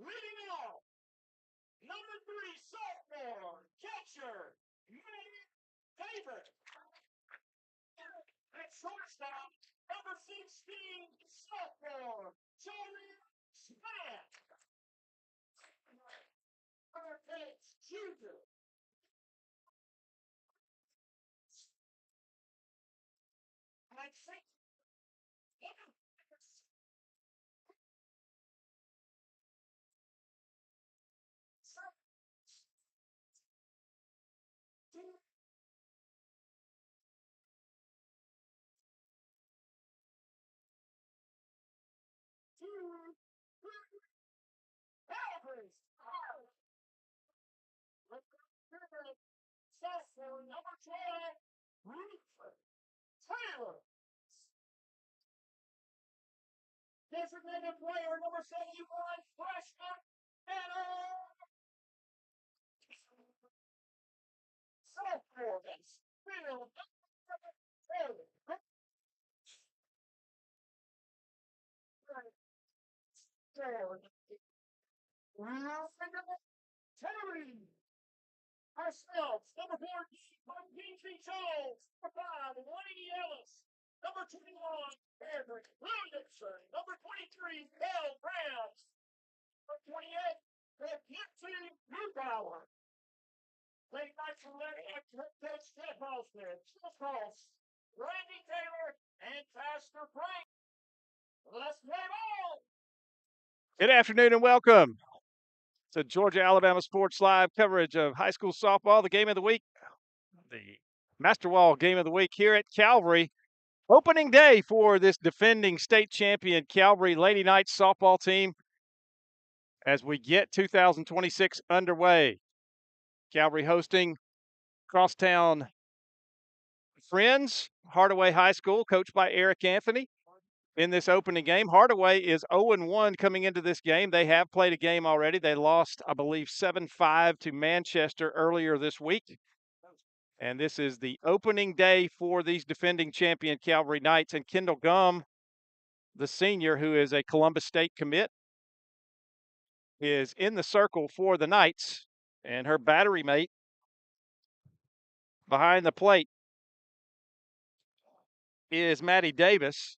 Leading off, number 3, sophomore, catcher, David. At shortstop, number 16, sophomore, Joey Smith. Third pitch, junior. And six. Sophomore, number 12, Ruth Taylor. Designated player number 71, freshman, Anna. Sophomore, field. Terry. Ourselves, number 4, P.T. Jones, number 5, Wayne Ellis, number 21, Henry Williamson, number 23, Bill Brown, number 28, Gibson Newbauer. Late night select coach Jeff Halstead, Jeff Cross, Randy Taylor, and Pastor Frank. Let's get on! Good afternoon and welcome to Georgia Alabama Sports Live coverage of high school softball, the game of the week, the Master Wall game of the week here at Calvary. Opening day for this defending state champion Calvary Lady Knights softball team as we get 2026 underway. Calvary hosting crosstown friends, Hardaway High School, coached by Eric Anthony. In this opening game, Hardaway is 0-1 coming into this game. They have played a game already. They lost, I believe, 7-5 to Manchester earlier this week. And this is the opening day for these defending champion Calvary Knights. And Kendall Gum, the senior, who is a Columbus State commit, is in the circle for the Knights. And her battery mate behind the plate is Maddie Davis.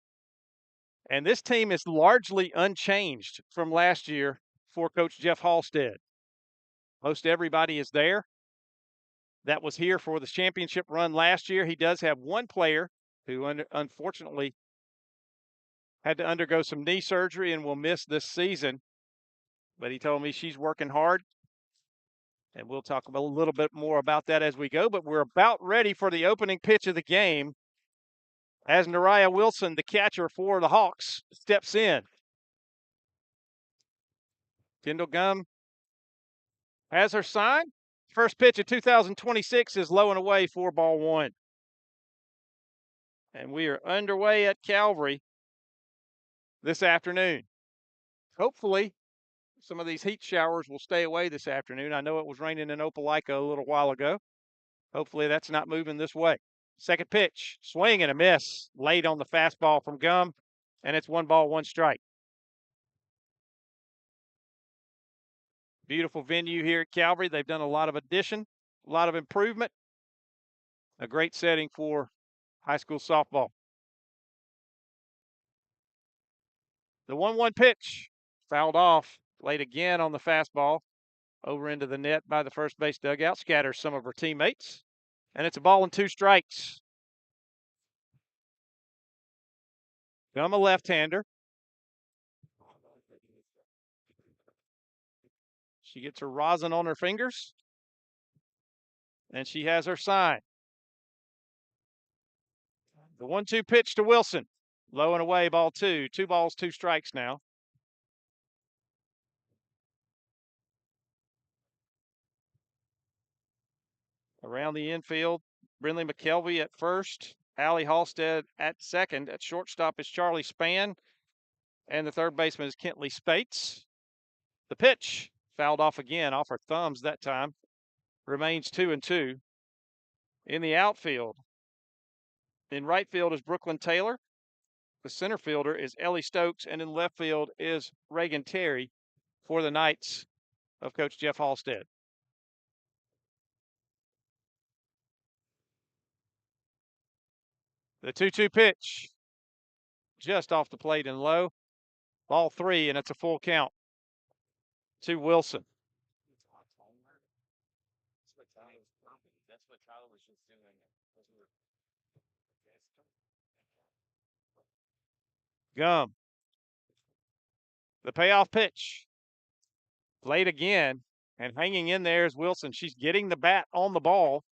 And this team is largely unchanged from last year for Coach Jeff Halstead. Most everybody is there that was here for the championship run last year. He does have one player who unfortunately had to undergo some knee surgery and will miss this season. But he told me she's working hard. And we'll talk a little bit more about that as we go. But we're about ready for the opening pitch of the game as Nariah Wilson, the catcher for the Hawks, steps in. Kendall Gum has her sign. First pitch of 2026 is low and away for ball one. And we are underway at Calvary this afternoon. Hopefully, some of these heat showers will stay away this afternoon. I know it was raining in Opelika a little while ago. Hopefully, that's not moving this way. Second pitch, swing and a miss. Late on the fastball from Gum, and it's 1 ball, 1 strike. Beautiful venue here at Calvary. They've done a lot of addition, a lot of improvement. A great setting for high school softball. The 1-1 pitch, fouled off late again on the fastball, over into the net by the first base dugout, scatters some of her teammates, and it's a ball and 2 strikes. Gum, a left-hander. She gets her rosin on her fingers, and she has her sign. The 1-2 pitch to Wilson. Low and away, ball 2. 2 balls, 2 strikes now. Around the infield, Brindley McKelvey at first. Allie Halstead at second. At shortstop is Charlie Spann. And the third baseman is Kentley Spates. The pitch, fouled off again, off her thumbs that time. Remains 2-2. In the outfield, in right field is Brooklyn Taylor. The center fielder is Ellie Stokes, and in left field is Reagan Terry. for the Knights of Coach Jeff Halstead. The 2-2 pitch, just off the plate and low. Ball 3, and it's a full count to Wilson. Gum. The payoff pitch. Played again, and hanging in there is Wilson. She's getting the bat on the ball,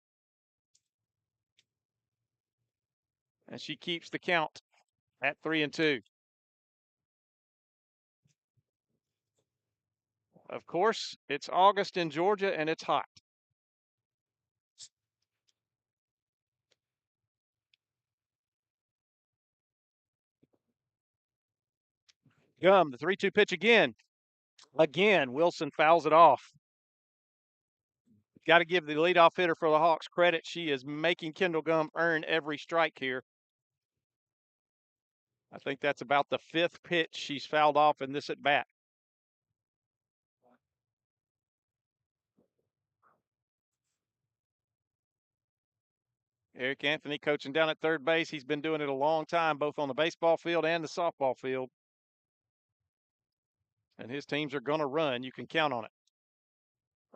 and she keeps the count at 3-2. Of course, it's August in Georgia, and it's hot. Gum, the 3-2 pitch again. Again, Wilson fouls it off. Got to give the leadoff hitter for the Hawks credit. She is making Kendall Gum earn every strike here. I think that's about the 5th pitch she's fouled off in this at bat. Eric Anthony coaching down at third base. He's been doing it a long time, both on the baseball field and the softball field. And his teams are going to run. You can count on it.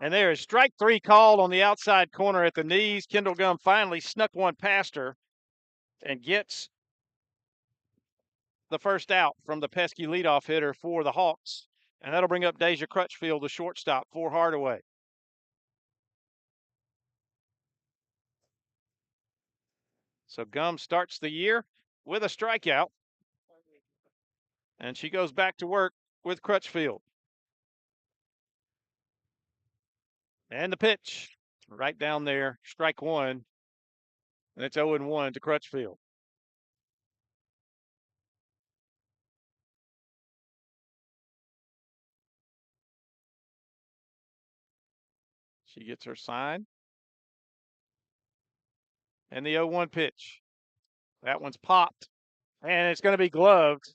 And there is strike 3 called on the outside corner at the knees. Kendall Gum finally snuck one past her and gets the first out from the pesky leadoff hitter for the Hawks. And that'll bring up Deja Crutchfield, the shortstop for Hardaway. So Gum starts the year with a strikeout. And she goes back to work with Crutchfield. And the pitch right down there, strike 1. And it's 0-1 to Crutchfield. She gets her sign. And the 0-1 pitch. That one's popped. And it's going to be gloved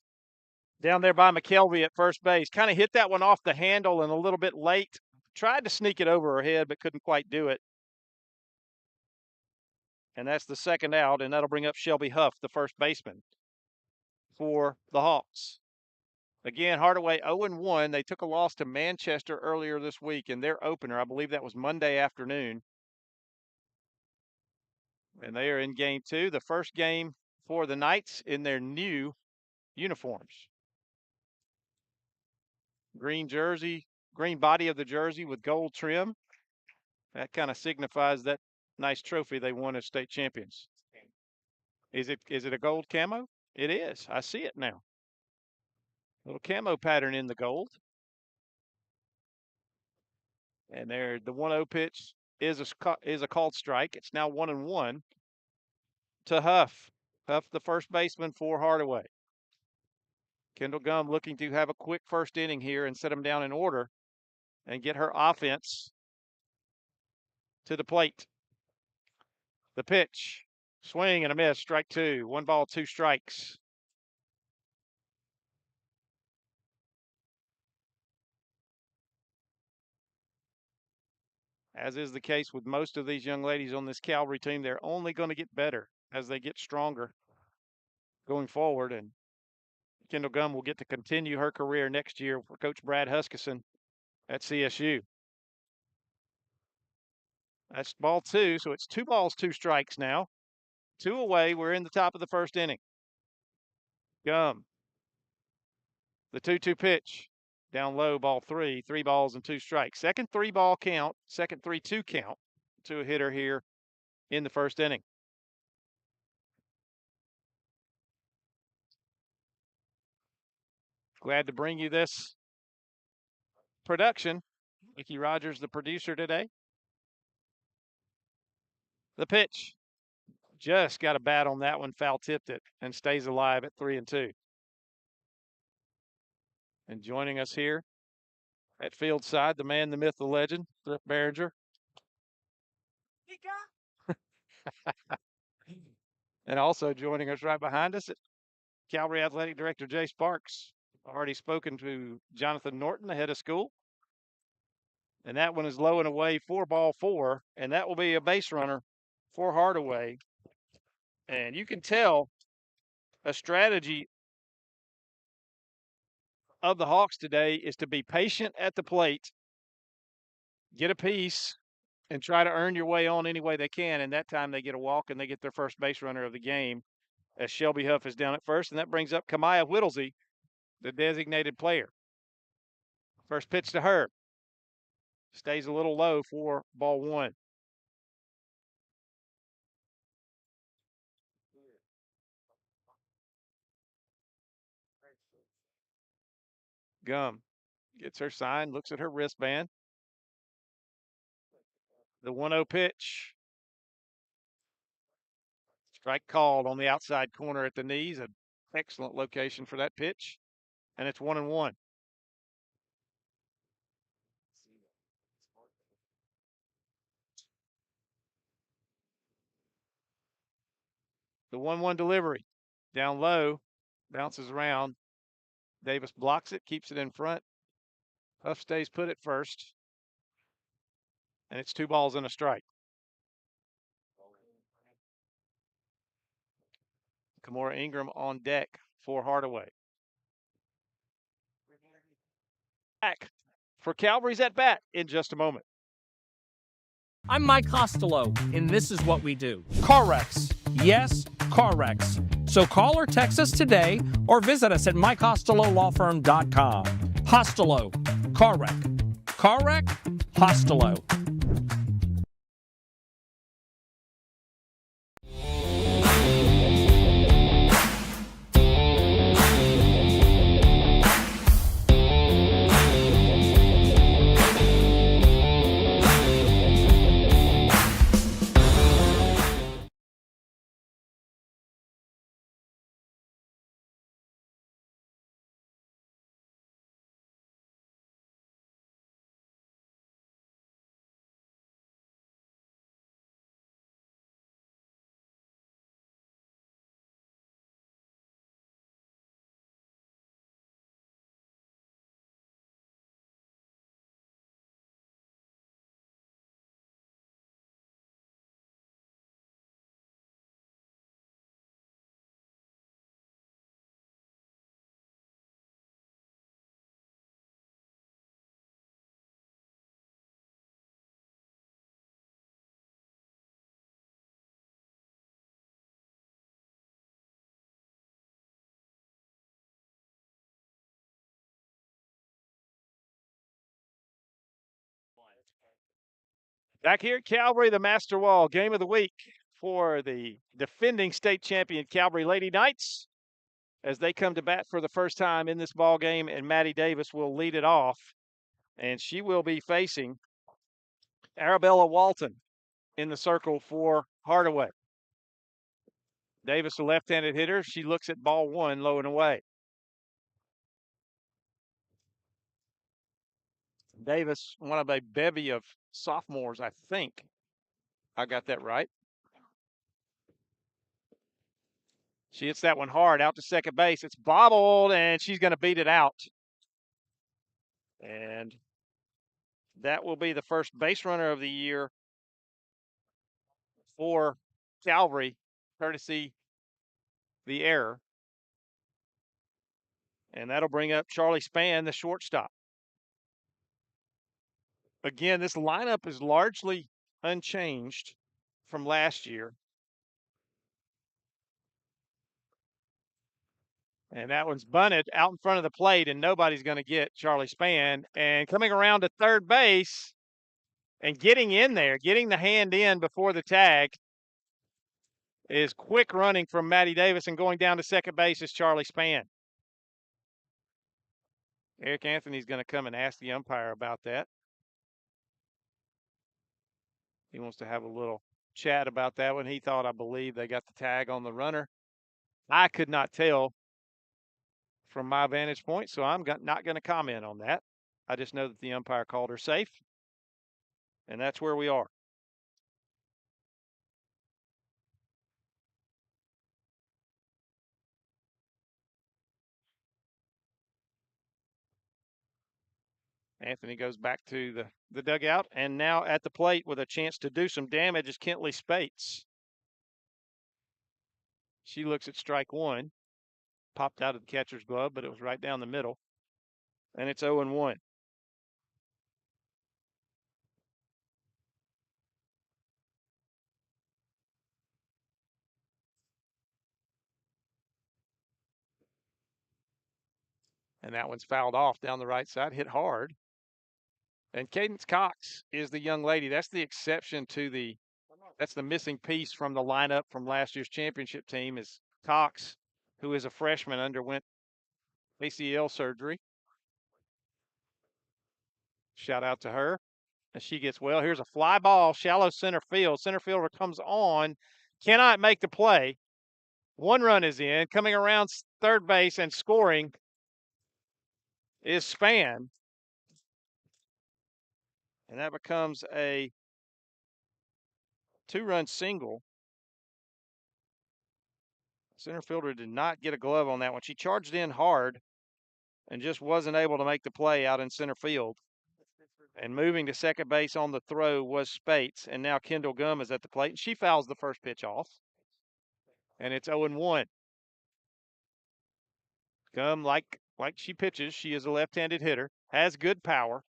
down there by McKelvey at first base. Kind of hit that one off the handle and a little bit late. Tried to sneak it over her head, but couldn't quite do it. And that's the second out, and that'll bring up Shelby Huff, the first baseman for the Hawks. Again, Hardaway 0-1. They took a loss to Manchester earlier this week in their opener. I believe that was Monday afternoon. And they are in game 2, the first game for the Knights in their new uniforms. Green jersey, green body of the jersey with gold trim. That kind of signifies that nice trophy they won as state champions. Is it a gold camo? It is. I see it now. Little camo pattern in the gold. And there, the 1-0 pitch is a called strike. It's now 1-1 to Huff. Huff, the first baseman for Hardaway. Kendall Gum looking to have a quick first inning here and set them down in order and get her offense to the plate. The pitch, swing and a miss, strike 2. 1 ball, 2 strikes. As is the case with most of these young ladies on this Calvary team, they're only going to get better as they get stronger going forward. And Kendall Gum will get to continue her career next year for Coach Brad Huskisson at CSU. That's ball 2, so it's 2 balls, 2 strikes now. 2 away. We're in the top of the first inning. Gum. The 2-2 pitch. Down low, ball 3. 3 balls and 2 strikes. Second 3-ball count. Second 3-2 count to a hitter here in the first inning. Glad to bring you this production. Mickey Rogers, the producer today. The pitch. Just got a bat on that one, foul tipped it, and stays alive at 3-2. And joining us here at field side, the man, the myth, the legend, Thrift Behringer. And also joining us right behind us, Calvary Athletic Director Jay Sparks. Already spoken to Jonathan Norton, the head of school. And that one is low and away for ball 4. And that will be a base runner for Hardaway. And you can tell a strategy of the Hawks today is to be patient at the plate, get a piece, and try to earn your way on any way they can. And that time they get a walk and they get their first base runner of the game as Shelby Huff is down at first. And that brings up Kamaya Whittlesey, the designated player. First pitch to her. Stays a little low for ball 1. Gum gets her sign, looks at her wristband. The 1-0 pitch. Strike called on the outside corner at the knees. An excellent location for that pitch. And it's 1-1. The 1-1 delivery. Down low. Bounces around. Davis blocks it, keeps it in front. Huff stays put at first. And it's 2 balls and a strike. Kamora Ingram on deck for Hardaway. Back for Calvary's at bat in just a moment. I'm Mike Costello, and this is what we do. Car wrecks. Yes, car wrecks. So call or text us today or visit us at MikeCostelloLawFirm.com. Costello, car wreck. Car wreck, Costello. Back here at Calvary, the Master Wall game of the week for the defending state champion Calvary Lady Knights as they come to bat for the first time in this ball game, and Maddie Davis will lead it off, and she will be facing Arabella Walton in the circle for Hardaway. Davis, a left-handed hitter. She looks at ball 1, low and away. Davis, one of a bevy of sophomores, I think. I got that right. She hits that one hard out to second base. It's bobbled, and she's going to beat it out. And that will be the first base runner of the year for Calvary, courtesy the error. And that'll bring up Charlie Spann, the shortstop. Again, this lineup is largely unchanged from last year. And that one's bunted out in front of the plate, and nobody's going to get Charlie Spann. And coming around to third base and getting in there, getting the hand in before the tag, is quick running from Maddie Davis, and going down to second base is Charlie Spann. Eric Anthony's going to come and ask the umpire about that. He wants to have a little chat about that one. He thought, I believe, they got the tag on the runner. I could not tell from my vantage point, so I'm not going to comment on that. I just know that the umpire called her safe, and that's where we are. Anthony goes back to the dugout, and now at the plate with a chance to do some damage is Kentley Spates. She looks at strike one. Popped out of the catcher's glove, but it was right down the middle. And it's 0-1. And that one's fouled off down the right side, hit hard. And Cadence Cox is the young lady. That's the exception to that's the missing piece from the lineup from last year's championship team is Cox, who is a freshman, underwent ACL surgery. Shout out to her. And she gets well. Here's a fly ball, shallow center field. Center fielder comes on, cannot make the play. One run is in. Coming around third base and scoring is Span. And that becomes a 2-run single. Center fielder did not get a glove on that one. She charged in hard and just wasn't able to make the play out in center field. And moving to second base on the throw was Spates. And now Kendall Gum is at the plate. And she fouls the first pitch off. And it's 0-1. Gum, like she pitches, she is a left-handed hitter, has good power.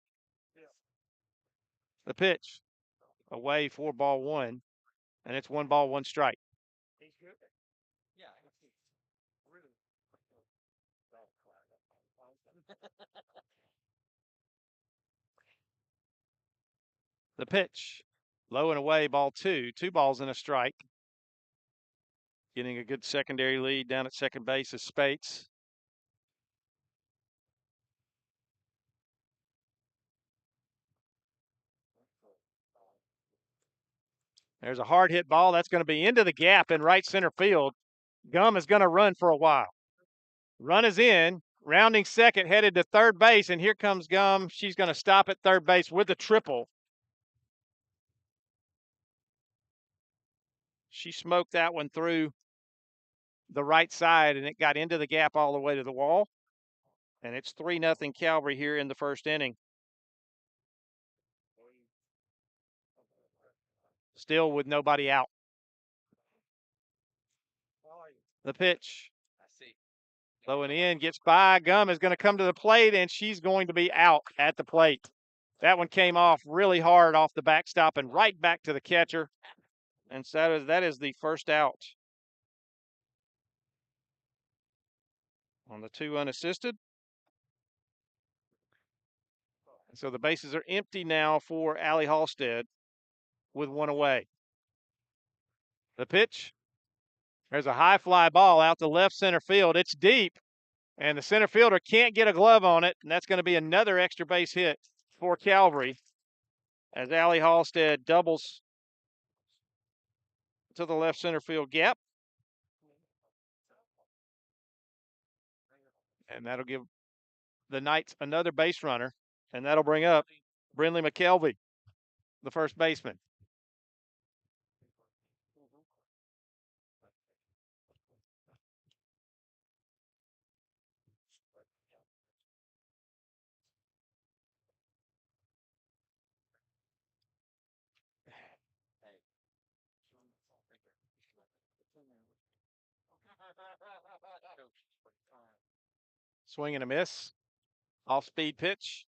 The pitch, away for ball one, and it's 1 ball, 1 strike. The pitch, low and away, ball 2, 2 balls and a strike. Getting a good secondary lead down at second base is Spates. There's a hard hit ball. That's going to be into the gap in right center field. Gum is going to run for a while. Run is in, rounding second, headed to third base, and here comes Gum. She's going to stop at third base with a triple. She smoked that one through the right side, and it got into the gap all the way to the wall. And it's 3-0 Calvary here in the first inning. Still with nobody out. The pitch. Low and in, gets by. Gum is going to come to the plate, and she's going to be out at the plate. That one came off really hard off the backstop and right back to the catcher. And so that is the first out. On the 2 unassisted. So the bases are empty now for Allie Halstead with 1 away. The pitch. There's a high fly ball out to left center field. It's deep, and the center fielder can't get a glove on it, and that's going to be another extra base hit for Calvary as Allie Halstead doubles to the left center field gap. And that'll give the Knights another base runner, and that'll bring up Brindley McKelvey, the first baseman. Swing and a miss. Off-speed pitch.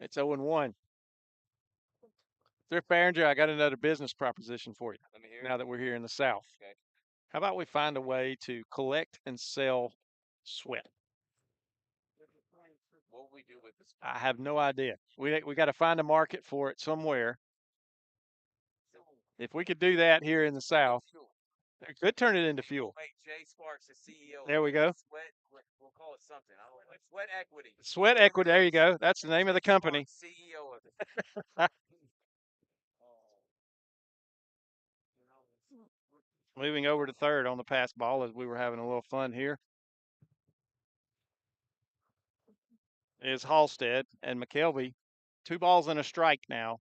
It's 0-1. Thrift Behringer, I got another business proposition for you now that we're here in the South. Okay. How about we find a way to collect and sell sweat? What will we do with this? I have no idea. We got to find a market for it somewhere. If we could do that here in the South, it could turn it into fuel. Make Jay Sparks the CEO. There we go. We'll call it something. Sweat Equity. Sweat Equity. There you go. That's the name of the company. CEO of it. Moving over to third on the pass ball as we were having a little fun here is Halstead and McKelvey. 2 balls and a strike now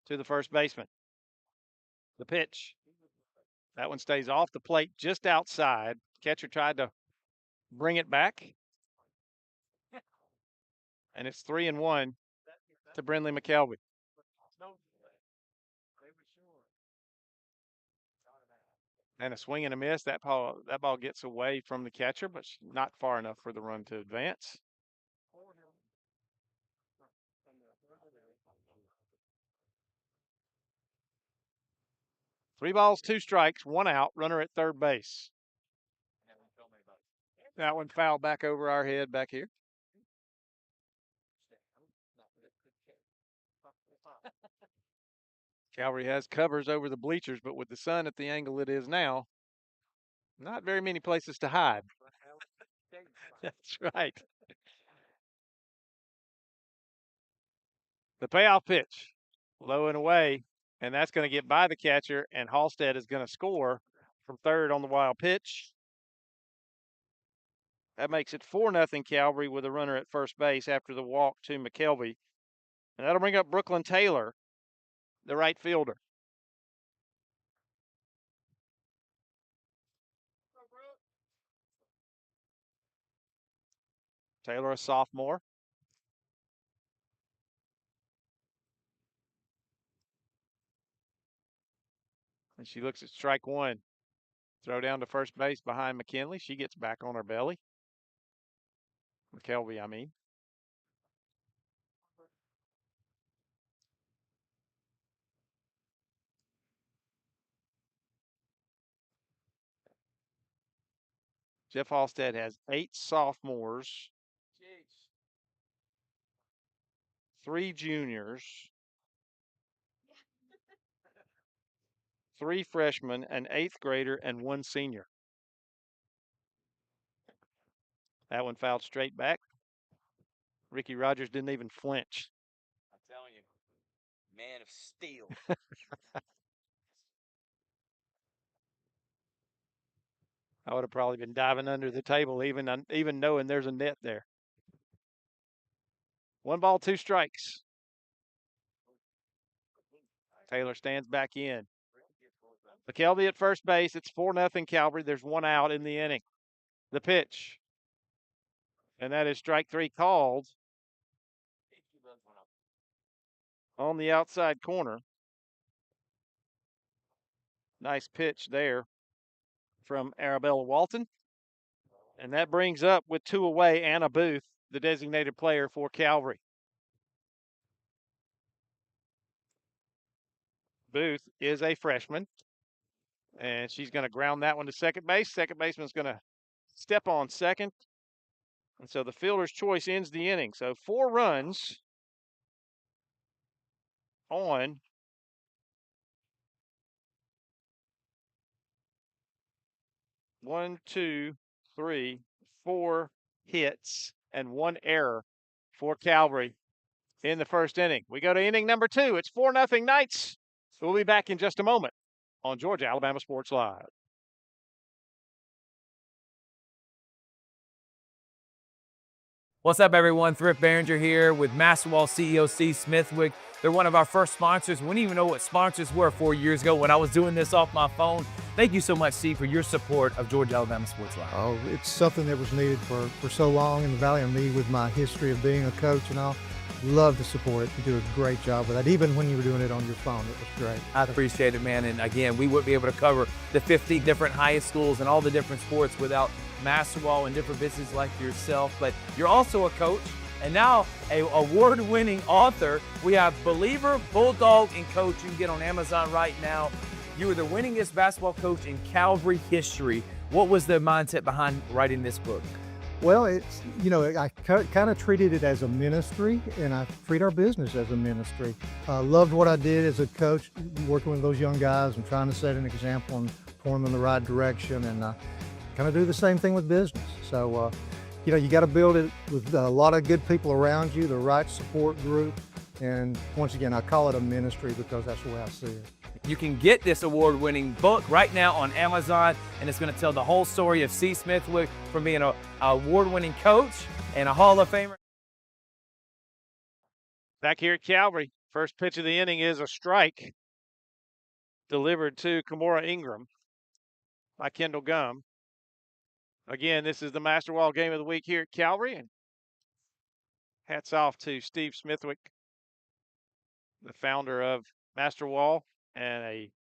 to the first baseman. The pitch. That one stays off the plate just outside. Catcher tried to bring it back. and it's 3-1 to Brindley McKelvey. And a swing and a miss. That ball gets away from the catcher, but not far enough for the run to advance. Three balls, two strikes, one out, runner at third base. That one fouled back over our head back here. Calvary has covers over the bleachers, but with the sun at the angle it is now, not very many places to hide. That's right. The payoff pitch, low and away, and that's going to get by the catcher, and Halstead is going to score from third on the wild pitch. That makes it 4-0 Calvary with a runner at first base after the walk to McKelvey. And that'll bring up Brooklyn Taylor, the right fielder. Taylor, a sophomore. And she looks at strike one. Throw down to first base behind McKinley. She gets back on her belly. McKelvey, I mean. Jeff Halstead has 8 sophomores, 3 juniors, 3 freshmen, an 8th grader, and 1 senior. That one fouled straight back. Ricky Rogers didn't even flinch. I'm telling you, man of steel. I would have probably been diving under the table, even knowing there's a net there. 1 ball, 2 strikes. Taylor stands back in. McKelvey at first base. It's 4-0 Calvary. There's 1 out in the inning. The pitch. And that is strike 3 called on the outside corner. Nice pitch there from Arabella Walton. And that brings up, with 2 away, Anna Booth, the designated player for Calvary. Booth is a freshman, and she's going to ground that one to second base. Second baseman's going to step on second. And so the fielder's choice ends the inning. So 4 runs on one, two, three, 4 hits and 1 error for Calvary in the first inning. We go to inning number 2. It's 4-0 Knights. We'll be back in just a moment on Georgia Alabama Sports Live. What's up, everyone? Thrift Behringer here with Masterwall CEO C. Smithwick. They're one of our first sponsors. We didn't even know what sponsors were 4 years ago when I was doing this off my phone. Thank you so much, C, for your support of Georgia Alabama Sports Live. Oh, it's something that was needed for so long in the Valley, and me with my history of being a coach and all. Love to support it. You do a great job with that. Even when you were doing it on your phone, it was great. I appreciate it, man. And again, we wouldn't be able to cover the 50 different high schools and all the different sports without Masterwall and different businesses like yourself. But you're also a coach and now a award-winning author. We have Believer, Bulldog, and Coach. You can get on Amazon right now. You were the winningest basketball coach in Calvary history. What was the mindset behind writing this book? Well, it's, I kind of treated it as a ministry, and I treat our business as a ministry. I loved what I did as a coach, working with those young guys and trying to set an example and point them in the right direction, and kind of do the same thing with business. So, you got to build it with a lot of good people around you, the right support group, and once again, I call it a ministry because that's the way I see it. You can get this award-winning book right now on Amazon, and it's going to tell the whole story of C. Smithwick from being an award-winning coach and a Hall of Famer. Back here at Calvary, first pitch of the inning is a strike delivered to Kimora Ingram by Kendall Gum. Again, this is the Masterwall Game of the Week here at Calvary. And Hats off to Steve Smithwick, the founder of Master Wall and a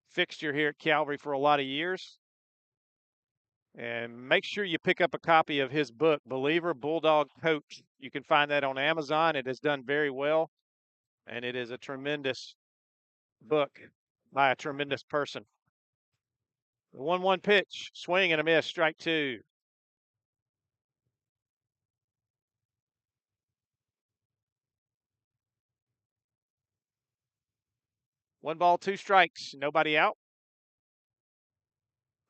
fixture here at Calvary for a lot of years. And make sure you pick up a copy of his book, Believer Bulldog Coach. You can find that on Amazon. It has done very well, and it is a tremendous book by a tremendous person. The 1-1 pitch, swing and a miss, strike two. One ball, two strikes, nobody out.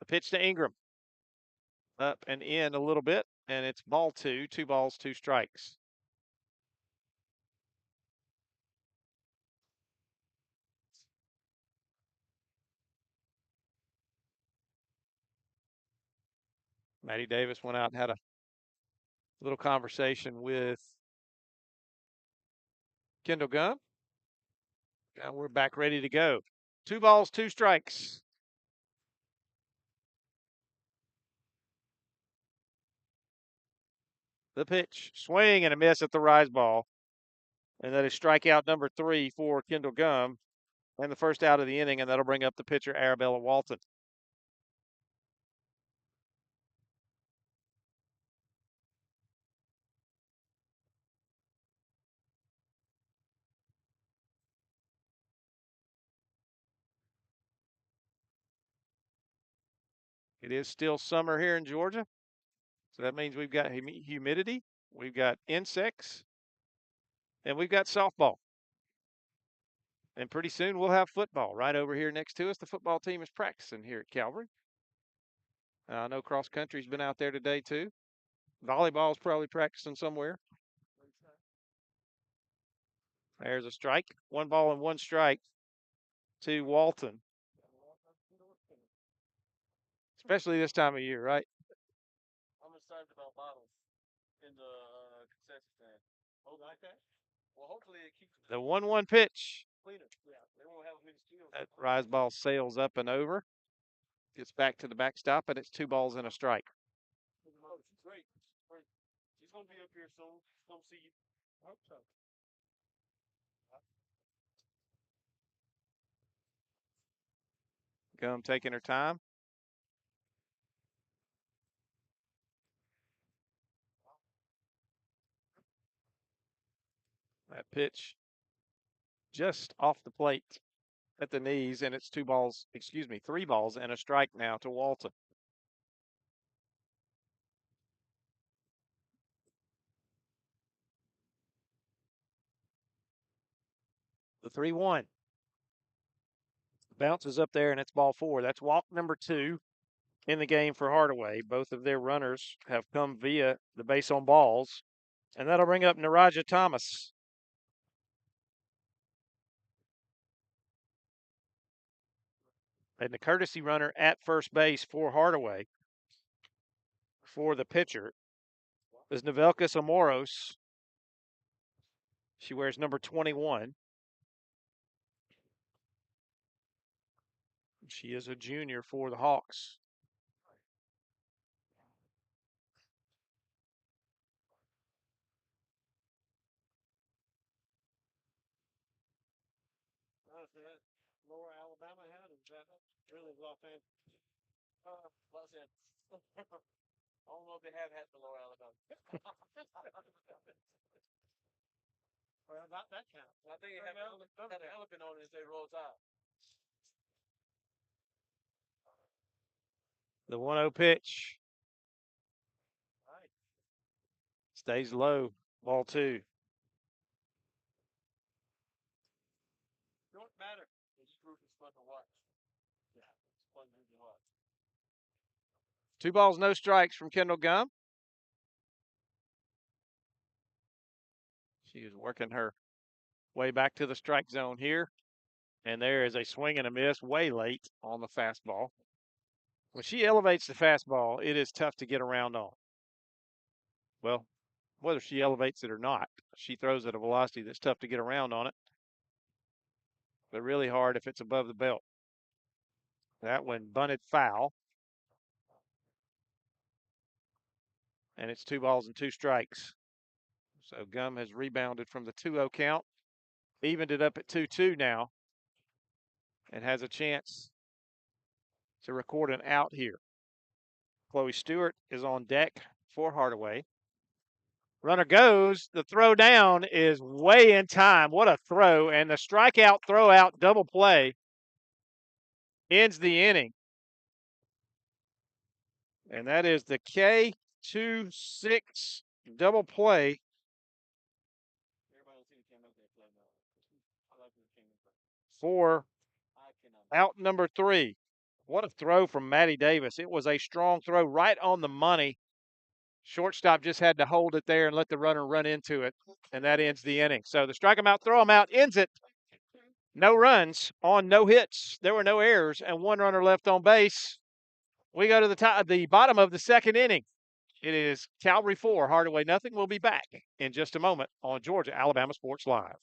The pitch to Ingram. Up and in a little bit, and it's ball two, 2 balls, 2 strikes. Matty Davis went out and had a little conversation with Kendall Gum. Now we're back ready to go. 2 balls, 2 strikes. The pitch, swing and a miss at the rise ball. And that is strikeout number 3 for Kendall Gum and the first out of the inning, and that'll bring up the pitcher, Arabella Walton. It is still summer here in Georgia, so that means we've got humidity, we've got insects, and we've got softball. And pretty soon we'll have football right over here next to us. The football team is practicing here at Calvary. I know cross country's been out there today too. Volleyball's probably practicing somewhere. There's a strike. 1 ball and 1 strike to Walton. Especially this time of year, right? I'm excited about bottles in the concession stand. Oh, like that? Well, hopefully it keeps The 1-1 pitch. cleaner. Yeah, they won't have many steals. That rise ball sails up and over. Gets back to the backstop, and it's 2 balls and a strike. Oh, she's great. Great. She's gonna be up here soon. She's gonna see you. I hope so. Gum taking her time. That pitch just off the plate at the knees, and it's 3 balls and a strike now to Walton. The 3-1. Bounces up there, and it's ball 4. That's walk number 2 in the game for Hardaway. Both of their runners have come via the base on balls, and that'll bring up Naraja Thomas. And the courtesy runner at first base for Hardaway for the pitcher is Novelka Amoros. She wears number 21. She is a junior for the Hawks. Lower Alabama had, is that really Los Angeles? Los Angeles. I don't know if they have hats for Lower Alabama. Well, not that kind. I think they have an elephant on it and say Roll Tide. The 1-0 pitch. Right. Stays low. Ball 2. Don't matter. This group is fun to watch. Yeah, it's fun to watch. 2 balls, no strikes from Kendall Gum. She is working her way back to the strike zone here. And there is a swing and a miss way late on the fastball. When she elevates the fastball, it is tough to get around on. Well, whether she elevates it or not, she throws at a velocity that's tough to get around on it, but really hard if it's above the belt. That one bunted foul. And it's 2 balls and 2 strikes. So Gum has rebounded from the 2-0 count, evened it up at 2-2 now, and has a chance to record an out here. Chloe Stewart is on deck for Hardaway. Runner goes. The throw down is way in time. What a throw. And the strikeout, throw out, double play ends the inning. And that is the K26 double play for out number 3. What a throw from Maddie Davis. It was a strong throw right on the money. Shortstop just had to hold it there and let the runner run into it, and that ends the inning. So the strike him out, throw him out ends it. No runs on no hits. There were no errors, and 1 runner left on base. We go to the bottom of the 2nd inning. It is Calvary 4, Hardaway nothing. We'll be back in just a moment on Georgia Alabama Sports Live.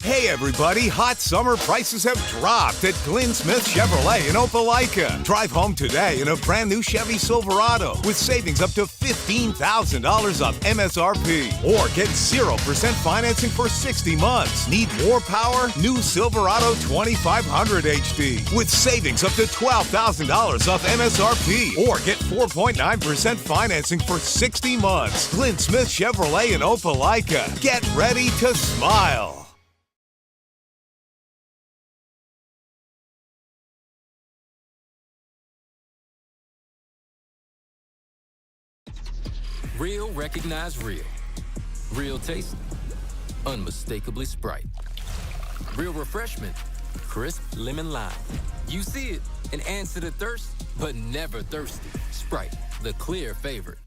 Hey everybody, hot summer prices have dropped at Glenn Smith Chevrolet in Opelika. Drive home today in a brand new Chevy Silverado with savings up to $15,000 off MSRP. Or get 0% financing for 60 months. Need more power? New Silverado 2500 HD with savings up to $12,000 off MSRP. Or get 4.9% financing for 60 months. Glenn Smith Chevrolet in Opelika. Get ready to smile. Real recognize real. Real taste, unmistakably Sprite. Real refreshment, crisp lemon lime. You see it and answer the thirst, but never thirsty. Sprite, the clear favorite.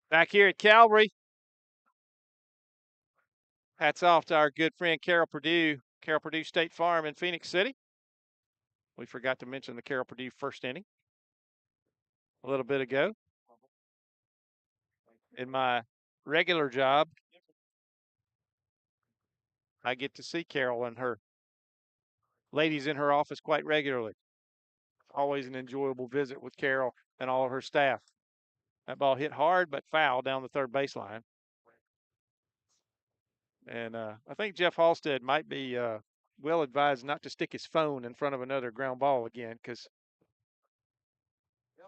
Back here at Calvary. Hats off to our good friend Carol Purdue State Farm in Phoenix City. We forgot to mention the Carol Purdue first inning a little bit ago. In my regular job, I get to see Carol and her ladies in her office quite regularly. Always an enjoyable visit with Carol and all of her staff. That ball hit hard but foul down the third baseline. And I think Jeff Halstead might be well advised not to stick his phone in front of another ground ball again, because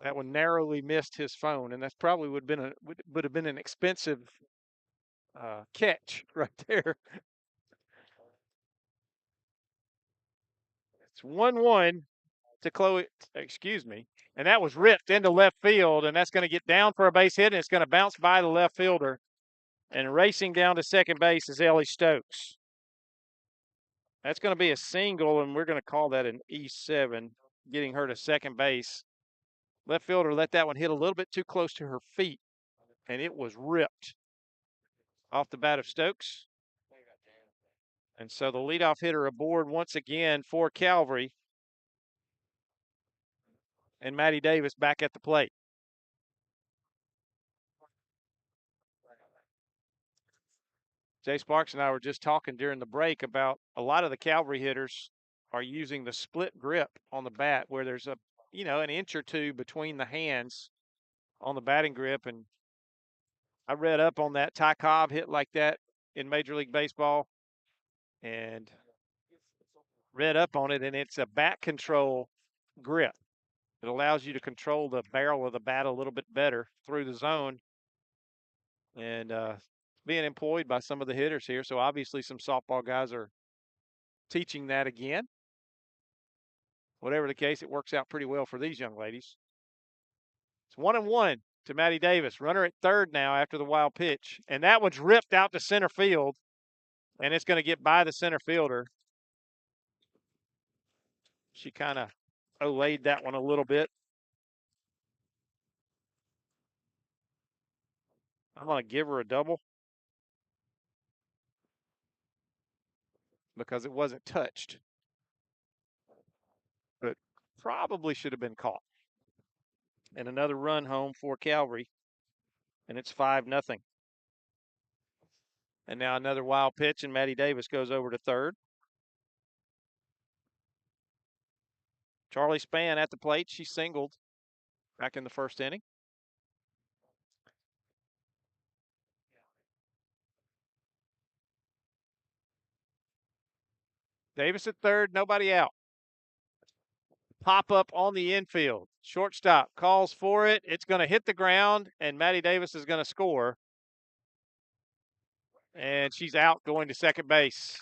that one narrowly missed his phone, and that's probably would have been an expensive catch right there. It's 1-1 to Chloe. Excuse me, and that was ripped into left field, and that's going to get down for a base hit, and it's going to bounce by the left fielder. And racing down to second base is Ellie Stokes. That's going to be a single, and we're going to call that an E7, getting her to second base. Left fielder let that one hit a little bit too close to her feet, and it was ripped off the bat of Stokes. And so the leadoff hitter aboard once again for Calvary. And Maddie Davis back at the plate. Jay Sparks and I were just talking during the break about a lot of the Calvary hitters are using the split grip on the bat, where there's an inch or two between the hands on the batting grip. And I read up on that. Ty Cobb hit like that in Major League Baseball and read up on it, and it's a bat control grip. It allows you to control the barrel of the bat a little bit better through the zone. And being employed by some of the hitters here. So obviously some softball guys are teaching that again. Whatever the case, it works out pretty well for these young ladies. It's 1-1 to Maddie Davis. Runner at third now after the wild pitch. And that one's ripped out to center field. And it's going to get by the center fielder. She kind of olayed that one a little bit. I'm going to give her a double, because it wasn't touched, but probably should have been caught. And another run home for Calvary, and it's 5-0. And now another wild pitch, and Maddie Davis goes over to third. Charlie Spann at the plate. She singled back in the first inning. Davis at third, nobody out. Pop up on the infield. Shortstop calls for it. It's going to hit the ground, and Maddie Davis is going to score. And she's out going to second base.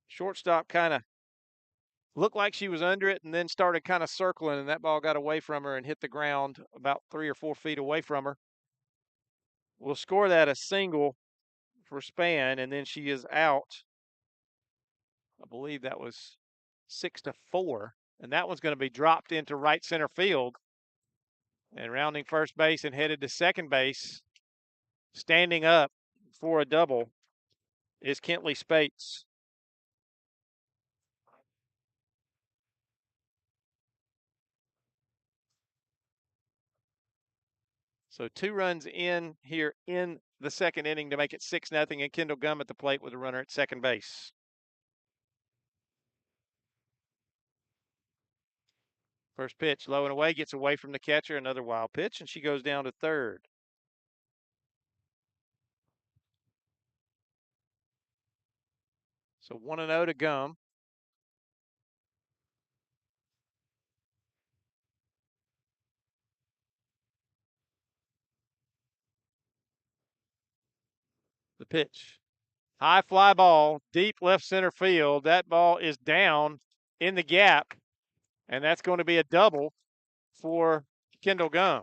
Shortstop kind of looked like she was under it and then started kind of circling, and that ball got away from her and hit the ground about 3 or 4 feet away from her. We'll score that a single for Spann, and then she is out. I believe that was 6-4, and that one's going to be dropped into right center field. And rounding first base and headed to second base, standing up for a double, is Kentley Spates. So 2 runs in here in the second inning to make it 6-0, and Kendall Gum at the plate with a runner at second base. First pitch, low and away, gets away from the catcher, another wild pitch, and she goes down to third. So 1-0 to Gum. The pitch. High fly ball, deep left center field. That ball is down in the gap, and that's going to be a double for Kendall Gum.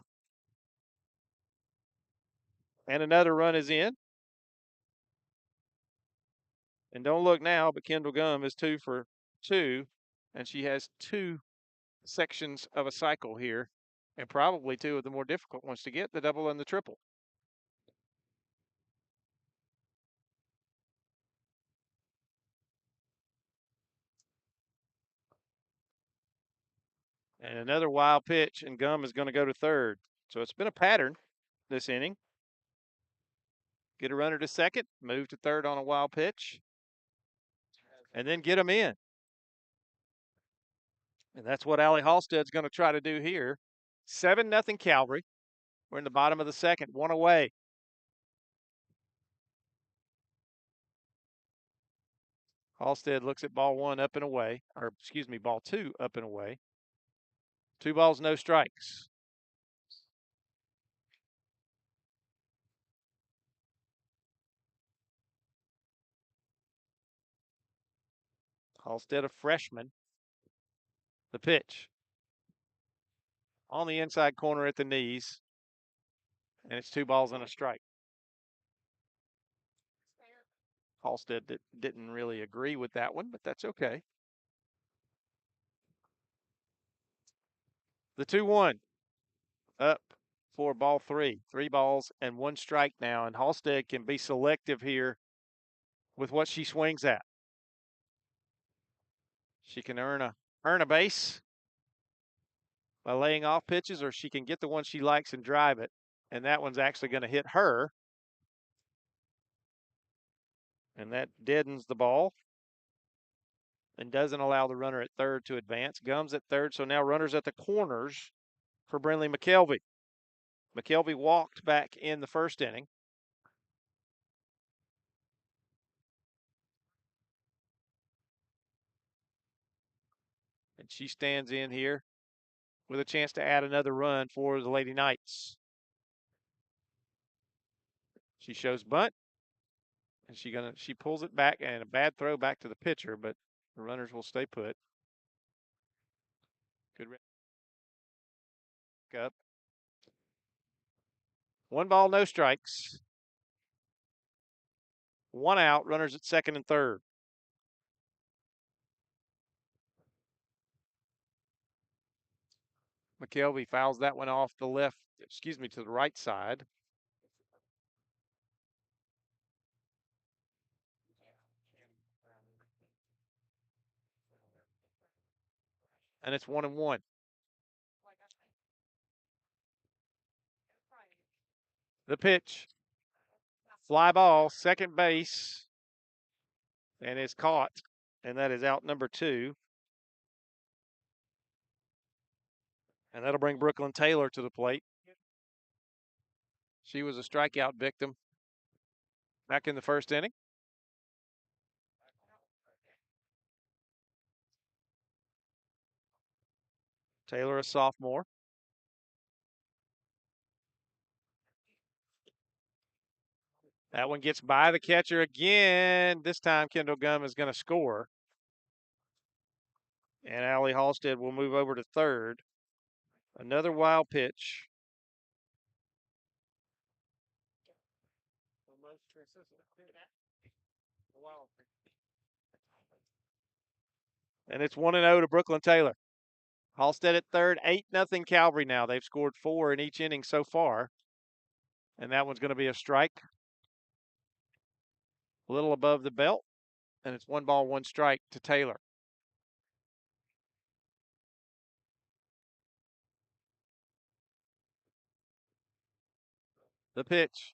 And another run is in. And don't look now, but Kendall Gum is 2 for 2, and she has 2 sections of a cycle here, and probably 2 of the more difficult ones to get, the double and the triple. And another wild pitch, and Gum is going to go to third. So it's been a pattern this inning. Get a runner to second, move to third on a wild pitch, and then get them in. And that's what Allie Halstead's going to try to do here. 7-0 Calvary. We're in the bottom of the second, 1 away. Halstead looks at ball 1 up and away, or excuse me, ball 2 up and away. 2 balls, no strikes. Halstead, a freshman. The pitch. On the inside corner at the knees. And it's 2 balls and a strike. Halstead didn't really agree with that one, but that's okay. The 2-1 up for ball 3. 3 balls and 1 strike now, and Halstead can be selective here with what she swings at. She can earn a base by laying off pitches, or she can get the one she likes and drive it, and that one's actually going to hit her. And that deadens the ball and doesn't allow the runner at third to advance. Gum's at third, so now runners at the corners for Brinley McKelvey. McKelvey walked back in the first inning. And she stands in here with a chance to add another run for the Lady Knights. She shows bunt, and she pulls it back, and a bad throw back to the pitcher, but the runners will stay put. Good up. 1 ball, no strikes. 1 out, runners at second and third. McKelvey fouls that one off to the right side. And it's 1-1. The pitch. Fly ball, second base, and is caught, and that is out number 2. And that'll bring Brooklyn Taylor to the plate. She was a strikeout victim back in the first inning. Taylor, a sophomore. That one gets by the catcher again. This time, Kendall Gum is going to score. And Allie Halstead will move over to third. Another wild pitch. And it's 1-0 to Brooklyn Taylor. Halstead at third, 8-0 Calvary now. They've scored 4 in each inning so far. And that one's going to be a strike. A little above the belt. And it's 1 ball, 1 strike to Taylor. The pitch.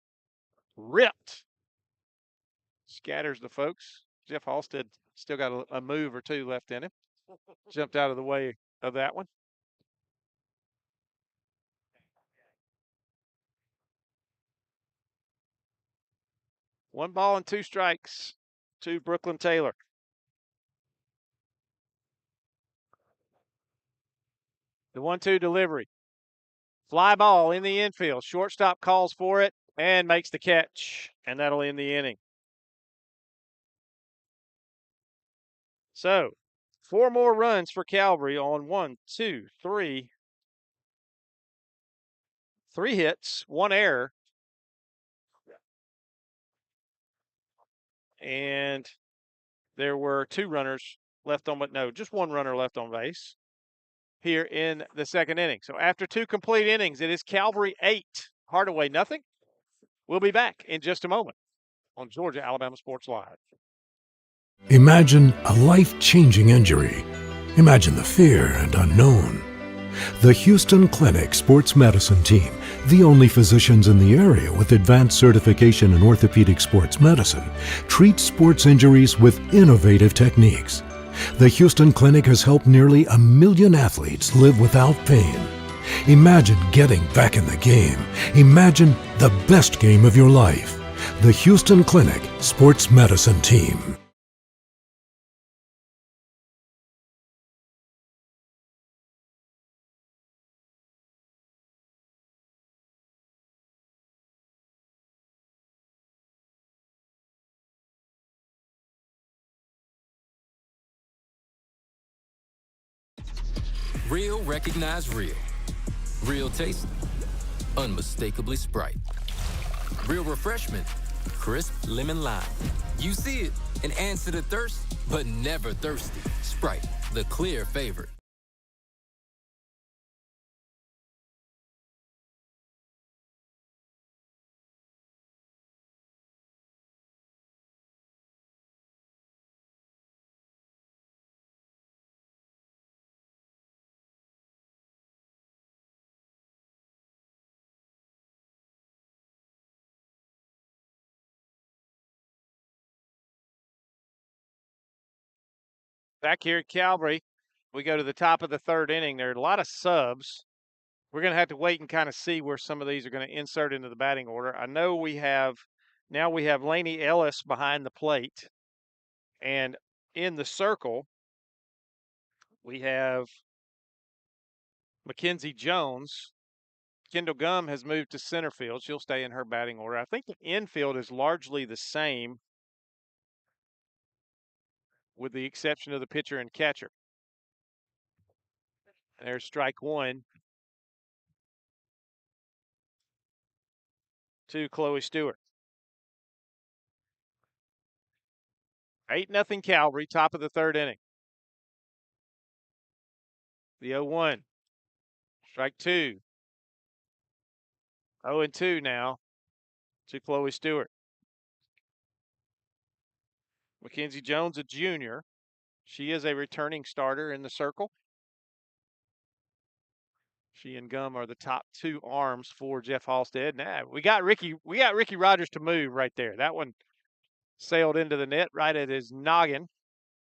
Ripped. Scatters the folks. Jeff Halstead still got a move or 2 left in him. Jumped out of the way of that one. One ball and 2 strikes to Brooklyn Taylor. The 1-2 delivery. Fly ball in the infield. Shortstop calls for it and makes the catch. And that'll end the inning. So, 4 more runs for Calvary on 3 hits, 1 error. And there were 2 runners left on, but no, just 1 runner left on base here in the second inning. So after 2 complete innings, it is Calvary 8, Hardaway nothing. We'll be back in just a moment on Georgia Alabama Sports Live. Imagine a life-changing injury. Imagine the fear and unknown. The Houston Clinic Sports Medicine Team, the only physicians in the area with advanced certification in orthopedic sports medicine, treats sports injuries with innovative techniques. The Houston Clinic has helped nearly 1 million athletes live without pain. Imagine getting back in the game. Imagine the best game of your life. The Houston Clinic Sports Medicine Team. Real recognize real. Real taste, unmistakably Sprite. Real refreshment, crisp lemon lime. You see it and answer the thirst, but never thirsty. Sprite, the clear favorite. Back here at Calvary, we go to the top of the third inning. There are a lot of subs. We're going to have to wait and kind of see where some of these are going to insert into the batting order. I know we have Lainey Ellis behind the plate. And in the circle, we have Mackenzie Jones. Kendall Gum has moved to center field. She'll stay in her batting order. I think the infield is largely the same, with the exception of the pitcher and catcher. And there's strike 1 to Chloe Stewart. 8-0 Calvary, top of the third inning. The 0-1. Strike 2. 0-2 now to Chloe Stewart. Mackenzie Jones, a junior. She is a returning starter in the circle. She and Gum are the top two arms for Jeff Halstead. Now we got Ricky Rogers to move right there. That one sailed into the net right at his noggin,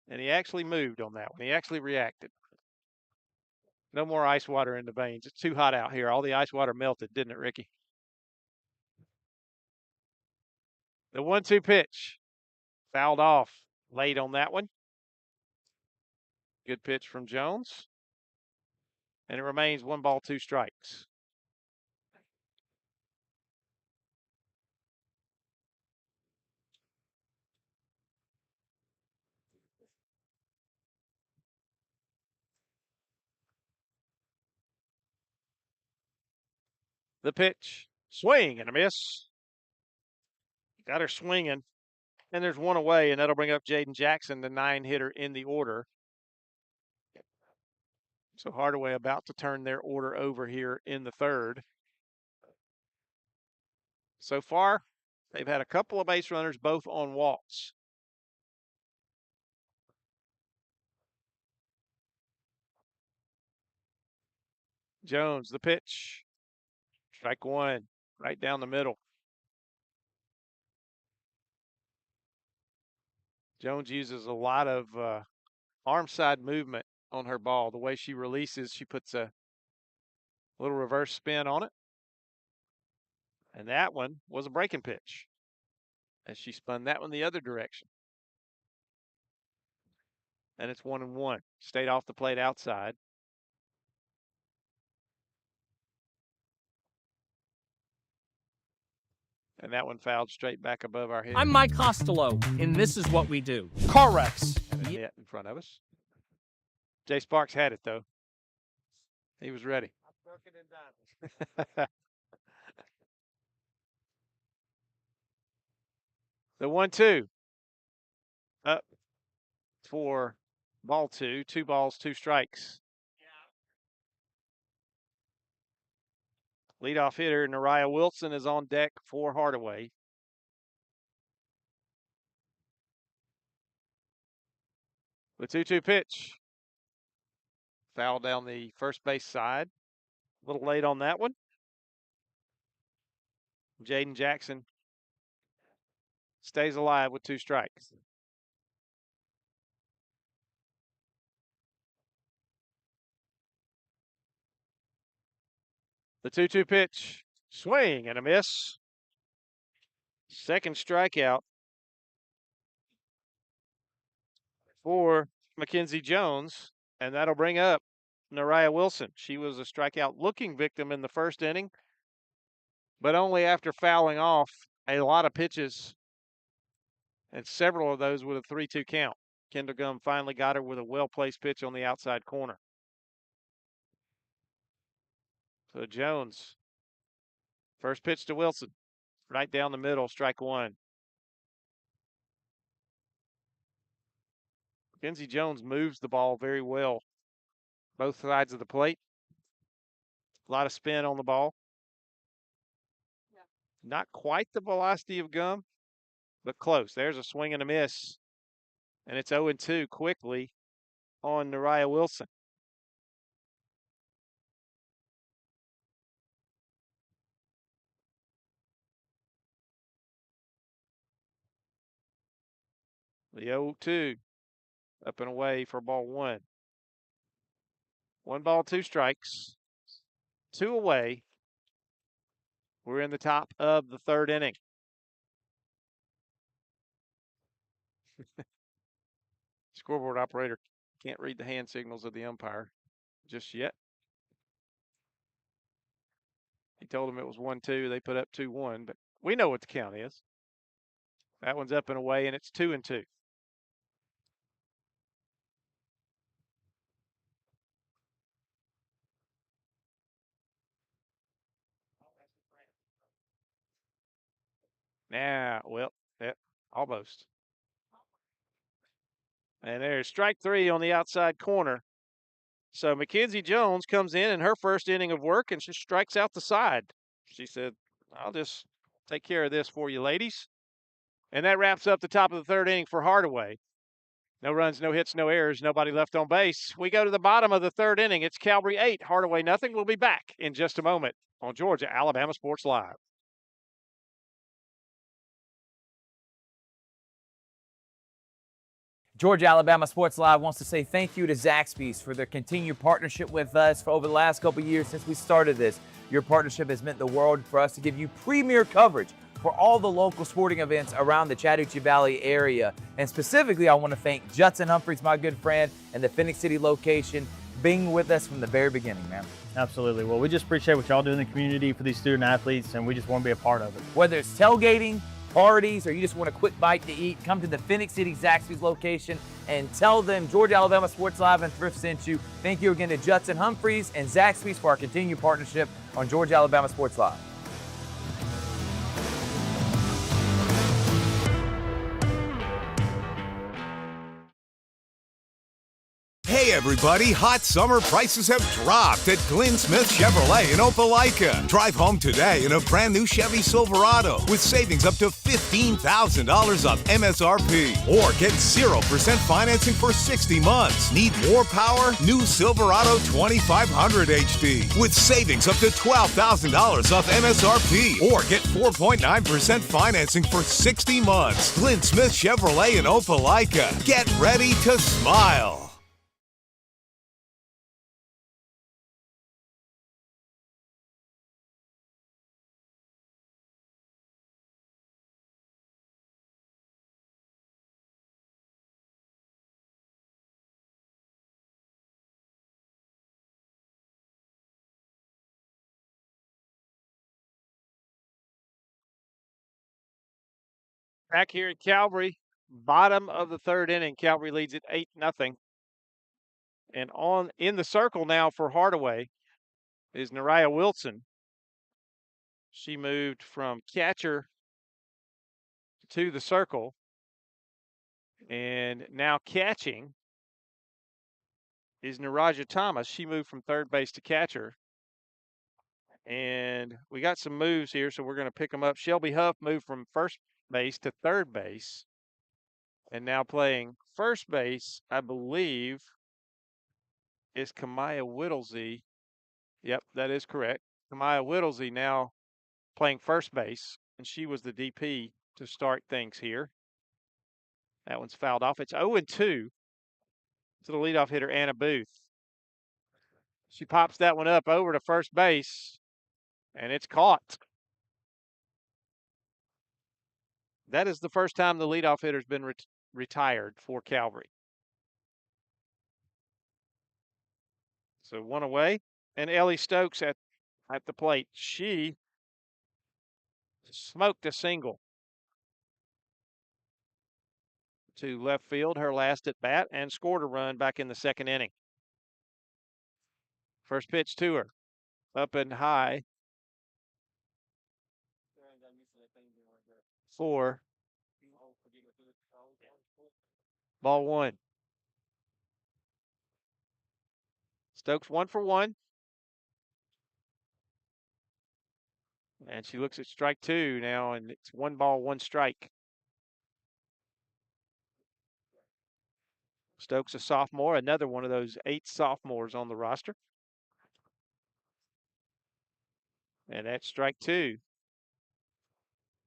and he actually moved on that one. He actually reacted. No more ice water in the veins. It's too hot out here. All the ice water melted, didn't it, Ricky? The 1-2 pitch. Fouled off late on that one. Good pitch from Jones. And it remains 1 ball, 2 strikes. The pitch. Swing and a miss. Got her swinging. And there's one away, and that'll bring up Jaden Jackson, the 9-hitter in the order. So Hardaway about to turn their order over here in the third. So far, they've had a couple of base runners, both on walks. Jones, the pitch. Strike one, right down the middle. Jones uses a lot of arm side movement on her ball. The way she releases, she puts a little reverse spin on it. And that one was a breaking pitch as she spun that one the other direction. And it's 1-1. Stayed off the plate outside. And that one fouled straight back above our head. I'm Mike Costello, and this is what we do. Car wrecks. And a net in front of us. Jay Sparks had it, though. He was ready. I'm broken and diamond. The 1-2. Up for ball 2. 2 balls, 2 strikes. Leadoff hitter Nariah Wilson is on deck for Hardaway. The 2-2 pitch. Foul down the first base side. A little late on that one. Jaden Jackson stays alive with 2 strikes. The 2-2 pitch. Swing and a miss. Second strikeout for Mackenzie Jones, and that'll bring up Nariah Wilson. She was a strikeout-looking victim in the first inning, but only after fouling off a lot of pitches, and several of those with a 3-2 count. Kendall Gum finally got her with a well-placed pitch on the outside corner. So Jones, first pitch to Wilson, right down the middle, strike one. Mackenzie Jones moves the ball very well, both sides of the plate. A lot of spin on the ball. Yeah. Not quite the velocity of Gum, but close. There's a swing and a miss, and it's 0-2 quickly on Nariah Wilson. The 0-2 up and away for ball 1. 1 ball, 2 strikes. 2 away. We're in the top of the third inning. Scoreboard operator can't read the hand signals of the umpire just yet. He told them it was 1-2. They put up 2-1, but we know what the count is. That one's up and away, and it's 2-2. Now, well, yeah, almost. And there's strike 3 on the outside corner. So Mackenzie Jones comes in her first inning of work, and she strikes out the side. She said, I'll just take care of this for you, ladies. And that wraps up the top of the third inning for Hardaway. No runs, no hits, no errors, nobody left on base. We go to the bottom of the third inning. It's Calvary 8, Hardaway nothing. We'll be back in just a moment on Georgia Alabama Sports Live. Georgia Alabama Sports Live wants to say thank you to Zaxby's for their continued partnership with us for over the last couple years since we started this. Your partnership has meant the world for us to give you premier coverage for all the local sporting events around the Chattahoochee Valley area. And specifically, I want to thank Judson Humphreys, my good friend, and the Phoenix City location, being with us from the very beginning, man. Absolutely. Well, we just appreciate what y'all do in the community for these student athletes, and we just want to be a part of it. Whether it's tailgating, parties, or you just want a quick bite to eat, come to the Phoenix City Zaxby's location and tell them Georgia Alabama Sports Live and Thrift sent you. Thank you again to Judson Humphreys and Zaxby's for our continued partnership on Georgia Alabama Sports Live. Hey everybody, hot summer prices have dropped at Glenn Smith Chevrolet in Opelika. Drive home today in a brand new Chevy Silverado with savings up to $15,000 off MSRP. Or get 0% financing for 60 months. Need more power? New Silverado 2500 HD with savings up to $12,000 off MSRP. Or get 4.9% financing for 60 months. Glenn Smith Chevrolet in Opelika. Get ready to smile. Back here at Calvary, bottom of the third inning, Calvary leads it 8-0. And in the circle now for Hardaway is Nariah Wilson. She moved from catcher to the circle, and now catching is Naraja Thomas. She moved from third base to catcher. And we got some moves here, so we're going to pick them up. Shelby Huff moved from first base to third base, and now playing first base, I believe, is Kamaya Whittlesey. Yep, that is correct. Kamaya Whittlesey now playing first base, and she was the DP to start things here. That one's fouled off. It's 0-2 to the leadoff hitter, Anna Booth. She pops that one up over to first base, and it's caught. That is the first time the leadoff hitter's been retired for Calvary. So one away, and Ellie Stokes at the plate. She smoked a single to left field, her last at bat, and scored a run back in the second inning. First pitch to her, up and high for ball one. Stokes 1 for 1. And she looks at strike two now, and it's 1 ball, 1 strike. Stokes a sophomore, another one of those 8 sophomores on the roster. And that's strike two.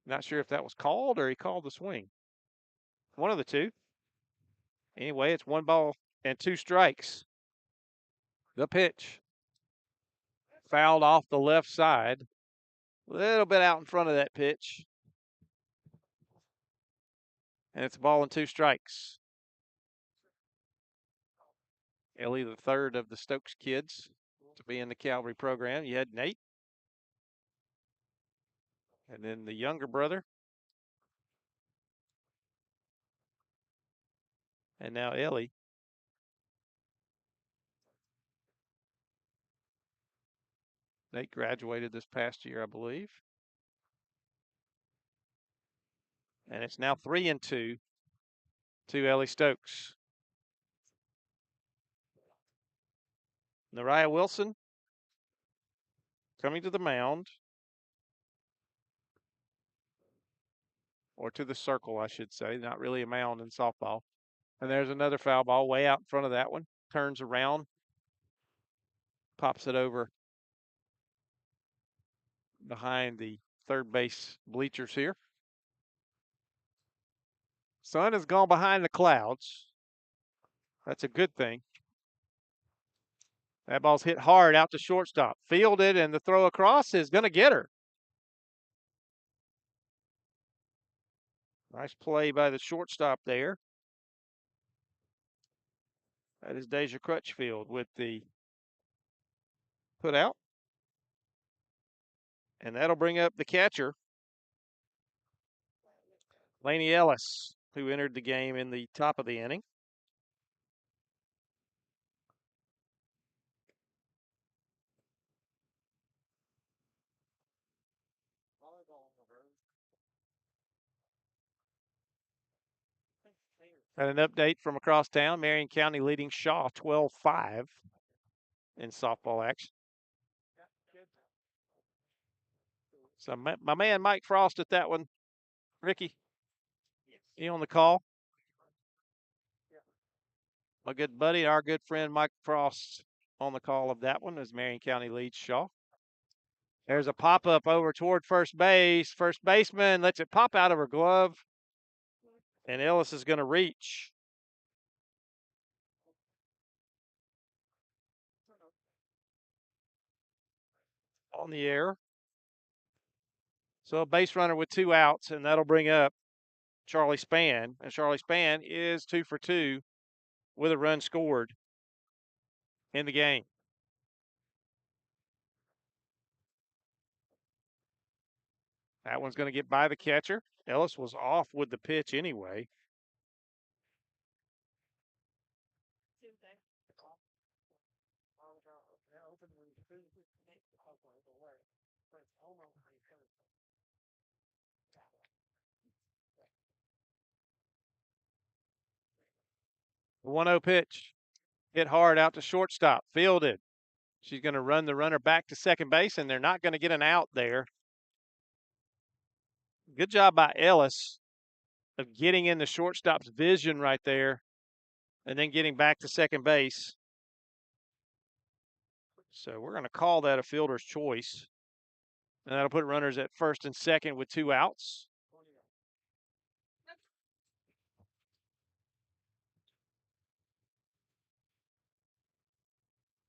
Not sure if that was called or he called the swing. One of the two. Anyway, it's 1 ball and 2 strikes. The pitch. Fouled off the left side. A little bit out in front of that pitch. And it's a ball and 2 strikes. Ellie, the third of the Stokes kids to be in the Calvary program. You had Nate. And then the younger brother. And now Ellie. Nate graduated this past year, I believe. And it's now 3-2 to Ellie Stokes. Nariah Wilson coming to the mound. Or to the circle, I should say. Not really a mound in softball. And there's another foul ball way out in front of that one. Turns around, pops it over behind the third base bleachers here. Sun has gone behind the clouds. That's a good thing. That ball's hit hard out to shortstop. Fielded, and the throw across is going to get her. Nice play by the shortstop there. That is Deja Crutchfield with the put out. And that'll bring up the catcher, Laney Ellis, who entered the game in the top of the inning. And an update from across town. Marion County leading Shaw 12-5 in softball action. So my man Mike Frost at that one. Ricky, you on the call? My good buddy, our good friend Mike Frost on the call of that one as Marion County leads Shaw. There's a pop-up over toward first base. First baseman lets it pop out of her glove. And Ellis is going to reach. On the air. So a base runner with 2 outs, and that'll bring up Charlie Spann. And Charlie Spann is 2 for 2 with a run scored in the game. That one's going to get by the catcher. Ellis was off with the pitch anyway. The 1-0 pitch. Hit hard out to shortstop. Fielded. She's going to run the runner back to second base, and they're not going to get an out there. Good job by Ellis of getting in the shortstop's vision right there and then getting back to second base. So we're going to call that a fielder's choice. And that'll put runners at first and second with 2 outs.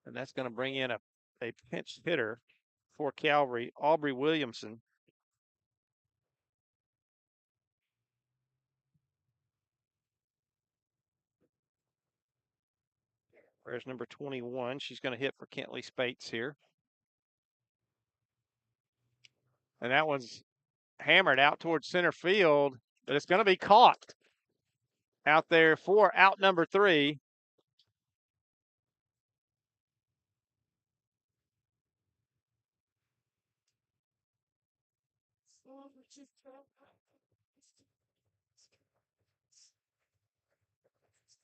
And that's going to bring in a pinch hitter for Calvary, Aubrey Williamson. There's number 21. She's going to hit for Kentley Spates here. And that one's hammered out towards center field, but it's going to be caught out there for out number 3.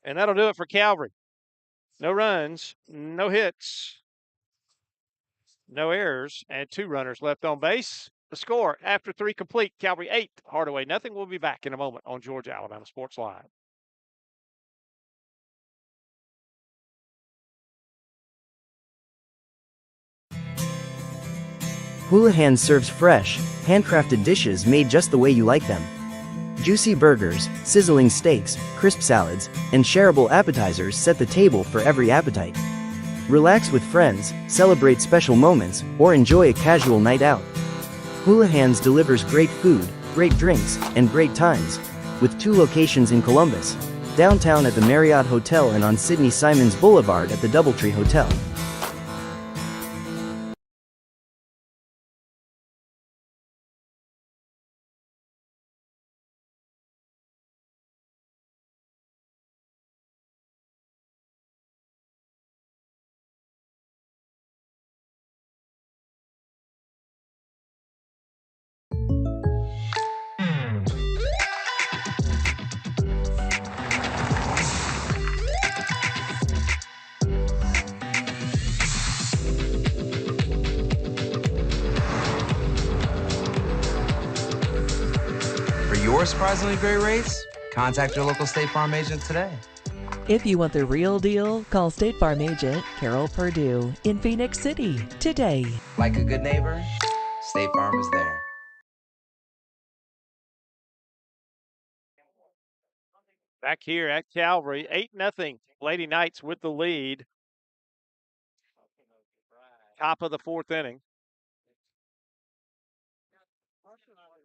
And that'll do it for Calvary. No runs, no hits, no errors, and 2 runners left on base. The score after 3 complete, Calvary 8, Hardaway nothing. We'll be back in a moment on Georgia Alabama Sports Live. Houlihan serves fresh, handcrafted dishes made just the way you like them. Juicy burgers, sizzling steaks, crisp salads, and shareable appetizers set the table for every appetite. Relax with friends, celebrate special moments, or enjoy a casual night out. Houlihan's delivers great food, great drinks, and great times, with 2 locations in Columbus, downtown at the Marriott Hotel and on Sidney Simons Boulevard at the Doubletree Hotel. For your surprisingly great rates, contact your local State Farm agent today. If you want the real deal, call State Farm agent Carol Perdue in Phoenix City today. Like a good neighbor, State Farm is there. Back here at Calvary, 8-0. Lady Knights with the lead. Top of the fourth inning.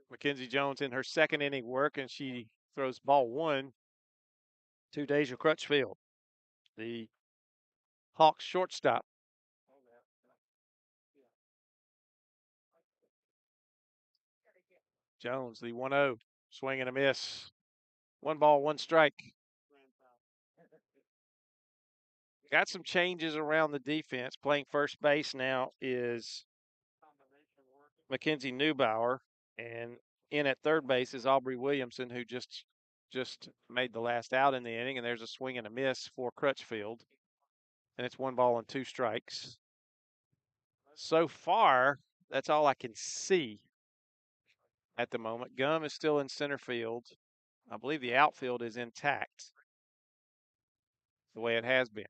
Mackenzie Jones in her second inning work, and she throws ball one to Deja Crutchfield, the Hawks shortstop. Jones, the 1-0, swing and a miss. 1 ball, 1 strike. Got some changes around the defense. Playing first base now is Mackenzie Neubauer, and in at third base is Aubrey Williamson, who just made the last out in the inning, and there's a swing and a miss for Crutchfield, and it's 1 ball and 2 strikes. So far, that's all I can see at the moment. Gum is still in center field. I believe the outfield is intact the way it has been.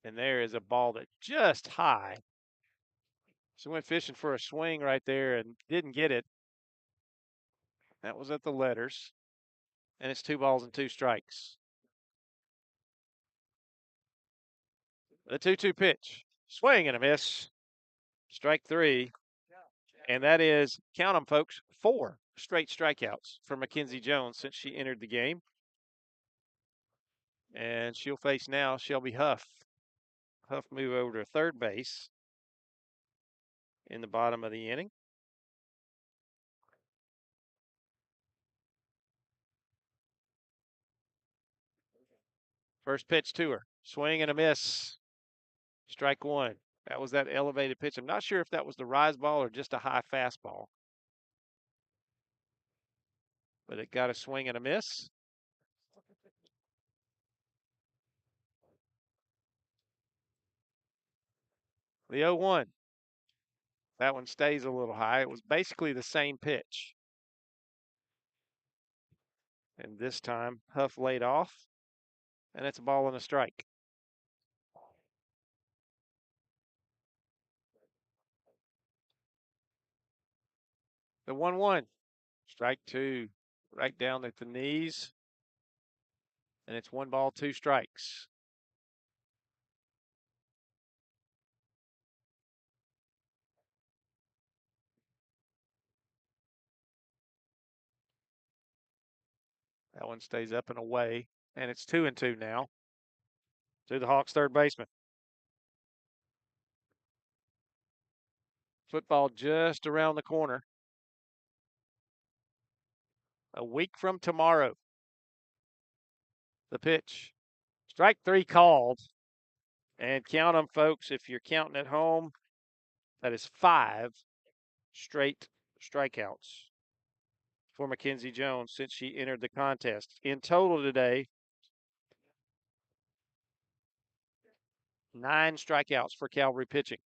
And there is a ball that just high. She went fishing for a swing right there and didn't get it. That was at the letters. And it's 2 balls and 2 strikes. The 2-2 pitch. Swing and a miss. Strike 3. And that is, count them, folks, 4 straight strikeouts for Mackenzie Jones since she entered the game. And she'll face now Shelby Huff. Huff move over to third base in the bottom of the inning. First pitch to her. Swing and a miss. Strike 1. That was that elevated pitch. I'm not sure if that was the rise ball or just a high fastball. But it got a swing and a miss. The 0-1. That one stays a little high. It was basically the same pitch. And this time, Huff laid off. And it's a ball and a strike. The 1-1. Strike 2. Right down at the knees. And it's 1 ball, 2 strikes. That one stays up and away, and it's 2-2 now to the Hawks' third baseman. Football just around the corner. A week from tomorrow. The pitch. Strike 3 called. And count them, folks, if you're counting at home, that is 5 straight strikeouts for Mackenzie Jones since she entered the contest. In total today, 9 strikeouts for Calvary pitching.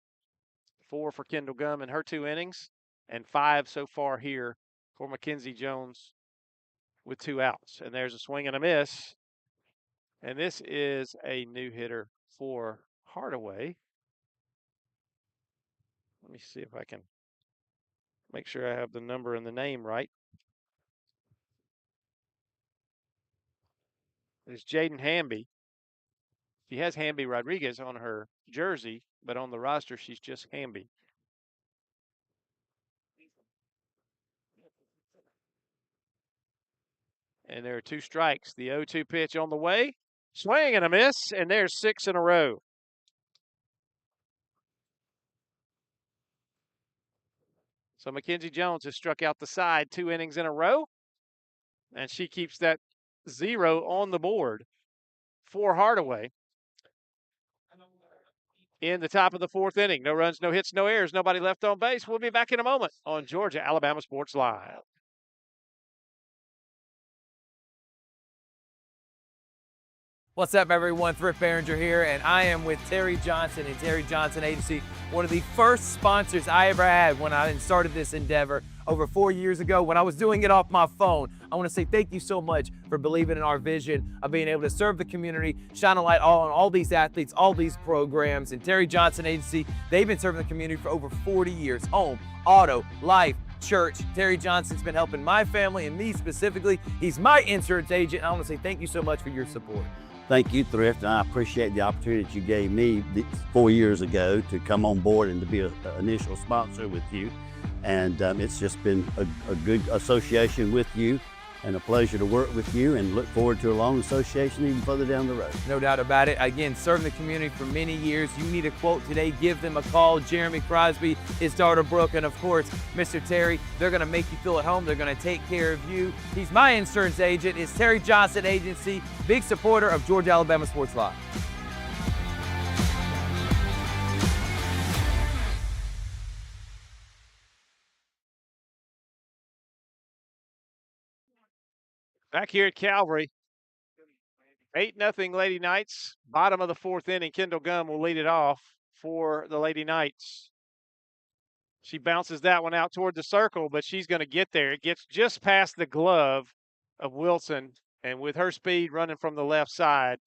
4 for Kendall Gum in her 2 innings, and 5 so far here for Mackenzie Jones with 2 outs. And there's a swing and a miss. And this is a new hitter for Hardaway. Let me see if I can make sure I have the number and the name right. It's Jaden Hamby. She has Hamby Rodriguez on her jersey, but on the roster, she's just Hamby. And there are 2 strikes. The 0-2 pitch on the way. Swing and a miss, and there's 6 in a row. So Mackenzie Jones has struck out the side 2 innings in a row, and she keeps that 0 on the board for Hardaway. In the top of the 4th inning. No runs, no hits, no errors, nobody left on base. We'll be back in a moment on Georgia Alabama Sports Live. What's up, everyone? Thrift Behringer here, and I am with Terry Johnson and Terry Johnson Agency, one of the first sponsors I ever had when I started this endeavor. over 4 years ago when I was doing it off my phone. I want to say thank you so much for believing in our vision of being able to serve the community, shine a light on all these athletes, all these programs. And Terry Johnson Agency, they've been serving the community for over 40 years. Home, auto, life, church. Terry Johnson's been helping my family and me specifically. He's my insurance agent. I want to say thank you so much for your support. Thank you, Thrift, and I appreciate the opportunity that you gave me 4 years ago to come on board and to be an initial sponsor with you. And it's just been a good association with you and a pleasure to work with you, and look forward to a long association even further down the road. No doubt about it. Again, serving the community for many years. You need a quote today, give them a call. Jeremy Crosby, his daughter Brooke, and of course, Mr. Terry. They're going to make you feel at home. They're going to take care of you. He's my insurance agent. It's Terry Johnson Agency, big supporter of Georgia Alabama Sports Live. Back here at Calvary, 8-0 Lady Knights. Bottom of the fourth inning, Kendall Gum will lead it off for the Lady Knights. She bounces that one out toward the circle, but she's going to get there. It gets just past the glove of Wilson, and with her speed running from the left side,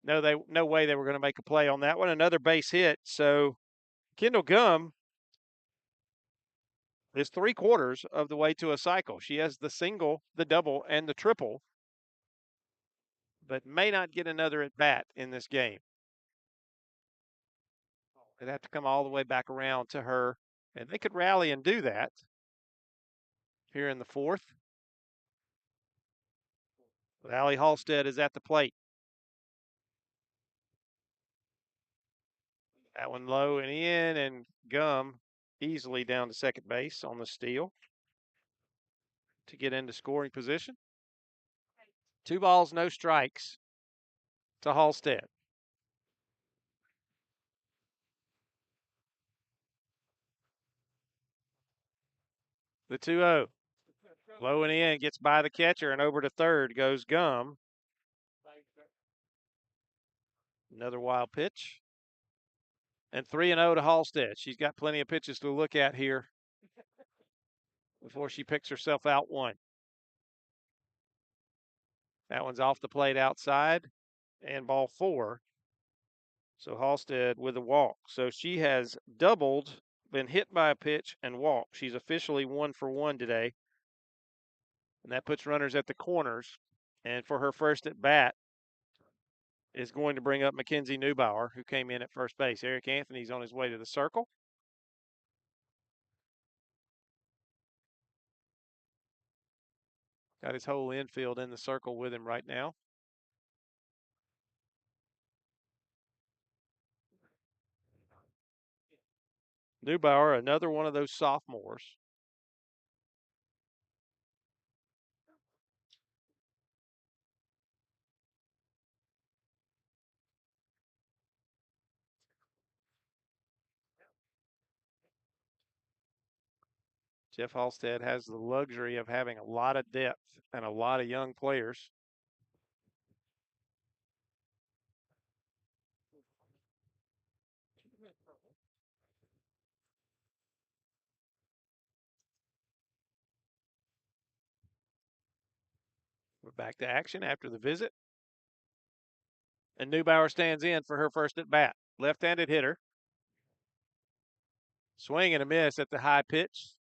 no way they were going to make a play on that one. Another base hit. So Kendall Gum is 3/4 of the way to a cycle. She has the single, the double, and the triple, but may not get another at bat in this game. They'd have to come all the way back around to her, and they could rally and do that here in the fourth. But Allie Halstead is at the plate. That one low and in, and Gum easily down to second base on the steal to get into scoring position. 2 balls, no strikes to Halstead. The 2-0. Low and in, gets by the catcher, and over to third goes Gum. Another wild pitch. And 3-0 to Halstead. She's got plenty of pitches to look at here before she picks herself out one. That one's off the plate outside, and ball 4. So Halstead with a walk. So she has doubled, been hit by a pitch, and walked. She's officially 1 for 1 today. And that puts runners at the corners. And for her first at bat is going to bring up Mackenzie Neubauer, who came in at first base. Eric Anthony's on his way to the circle. Got his whole infield in the circle with him right now. Neubauer, another one of those sophomores. Jeff Halstead has the luxury of having a lot of depth and a lot of young players. We're back to action after the visit. And Neubauer stands in for her first at bat. Left-handed hitter. Swing and a miss at the high pitch.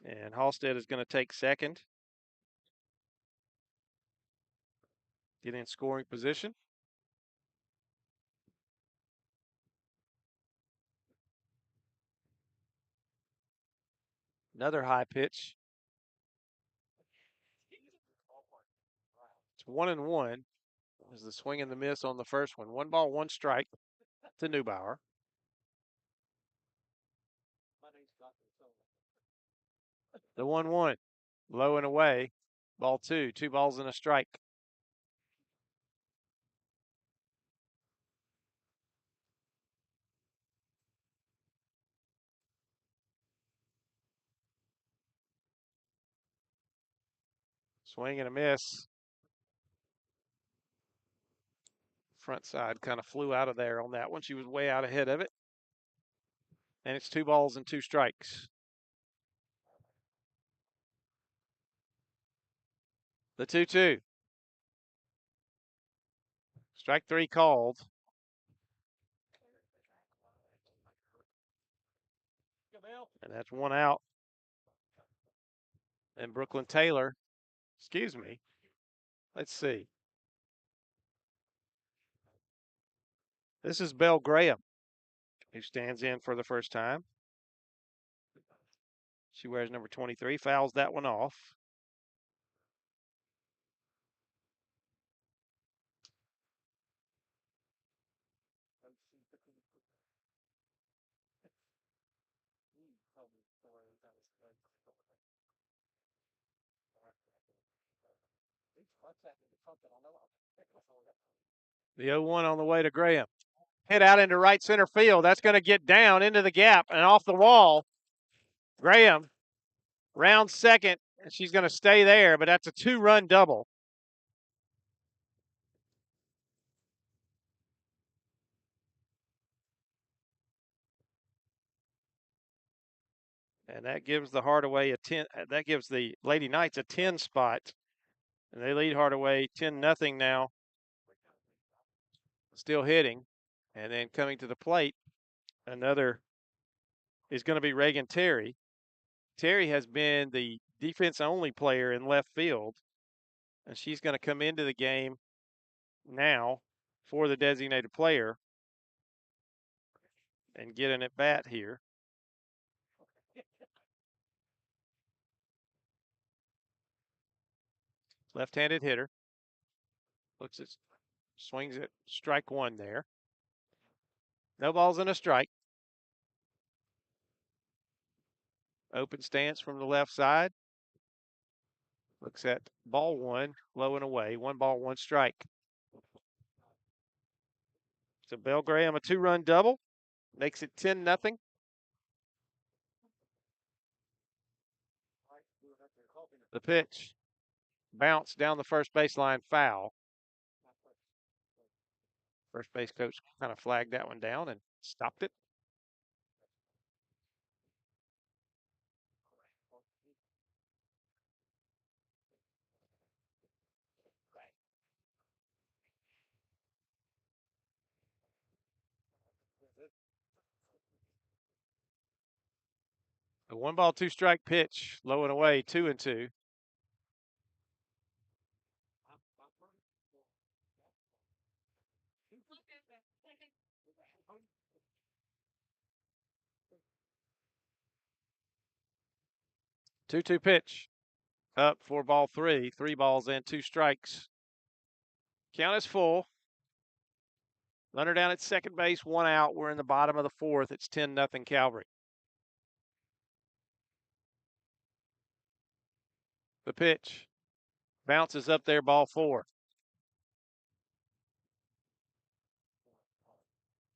And Halstead is going to take second. Get in scoring position. Another high pitch. It's 1-1. As the swing and the miss on the first one. 1 ball, 1 strike to Neubauer. The 1-1. Low and away. Ball 2. 2 balls and a strike. Swing and a miss. Front side kind of flew out of there on that one. She was way out ahead of it. And it's 2 balls and 2 strikes. The 2-2. Strike 3 called. And that's one out. And Brooklyn Taylor, excuse me, let's see. This is Belle Graham, who stands in for the first time. She wears number 23, fouls that one off. The 0-1 on the way to Graham. Hit out into right center field. That's going to get down into the gap and off the wall. Graham, round second, and she's going to stay there, but that's a 2-run double. And that gives the Hardaway a 10. That gives the Lady Knights a 10 spot. And they lead Hardaway 10-0 now. Still hitting. And then coming to the plate, another is going to be Reagan Terry. Terry has been the defense-only player in left field. And she's going to come into the game now for the designated player and get an at-bat here. Left-handed hitter. Looks at, swings it, strike one there. No balls and a strike. Open stance from the left side. Looks at ball one, low and away. 1 ball, 1 strike. So Belle Graham, a 2-run double. Makes it 10-0. The pitch. Bounce down the first baseline, foul. First base coach kind of flagged that one down and stopped it. A 1 ball, 2 strike pitch, low and away, 2-2. Two pitch. Up 4 ball 3. 3 balls and 2 strikes. Count is full. Runner down at second base, 1 out. We're in the bottom of the 4th. It's 10-0 Calvary. The pitch. Bounces up there, ball 4.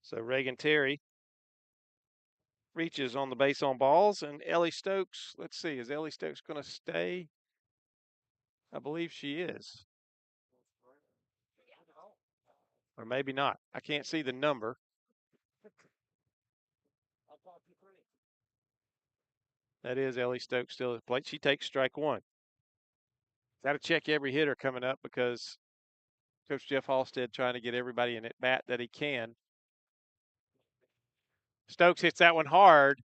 So Reagan Terry reaches on the base on balls, and Ellie Stokes, let's see, is Ellie Stokes going to stay? I believe she is. Or maybe not. I can't see the number. That is Ellie Stokes still at the plate. She takes strike 1. Got to check every hitter coming up because Coach Jeff Halstead trying to get everybody in at bat that he can. Stokes hits that one hard,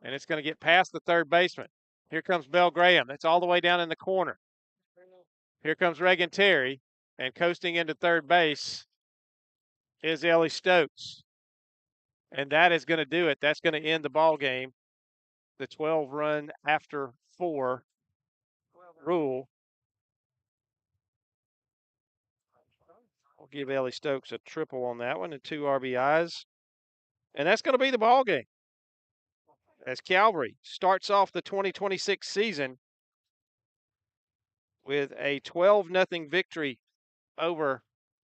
and it's going to get past the third baseman. Here comes Belle Graham. That's all the way down in the corner. Here comes Reagan Terry, and coasting into third base is Ellie Stokes. And that is going to do it. That's going to end the ball game. The 12-run after 4 rule. I'll give Ellie Stokes a triple on that one and 2 RBIs. And that's going to be the ball game as Calvary starts off the 2026 season with a 12-0 victory over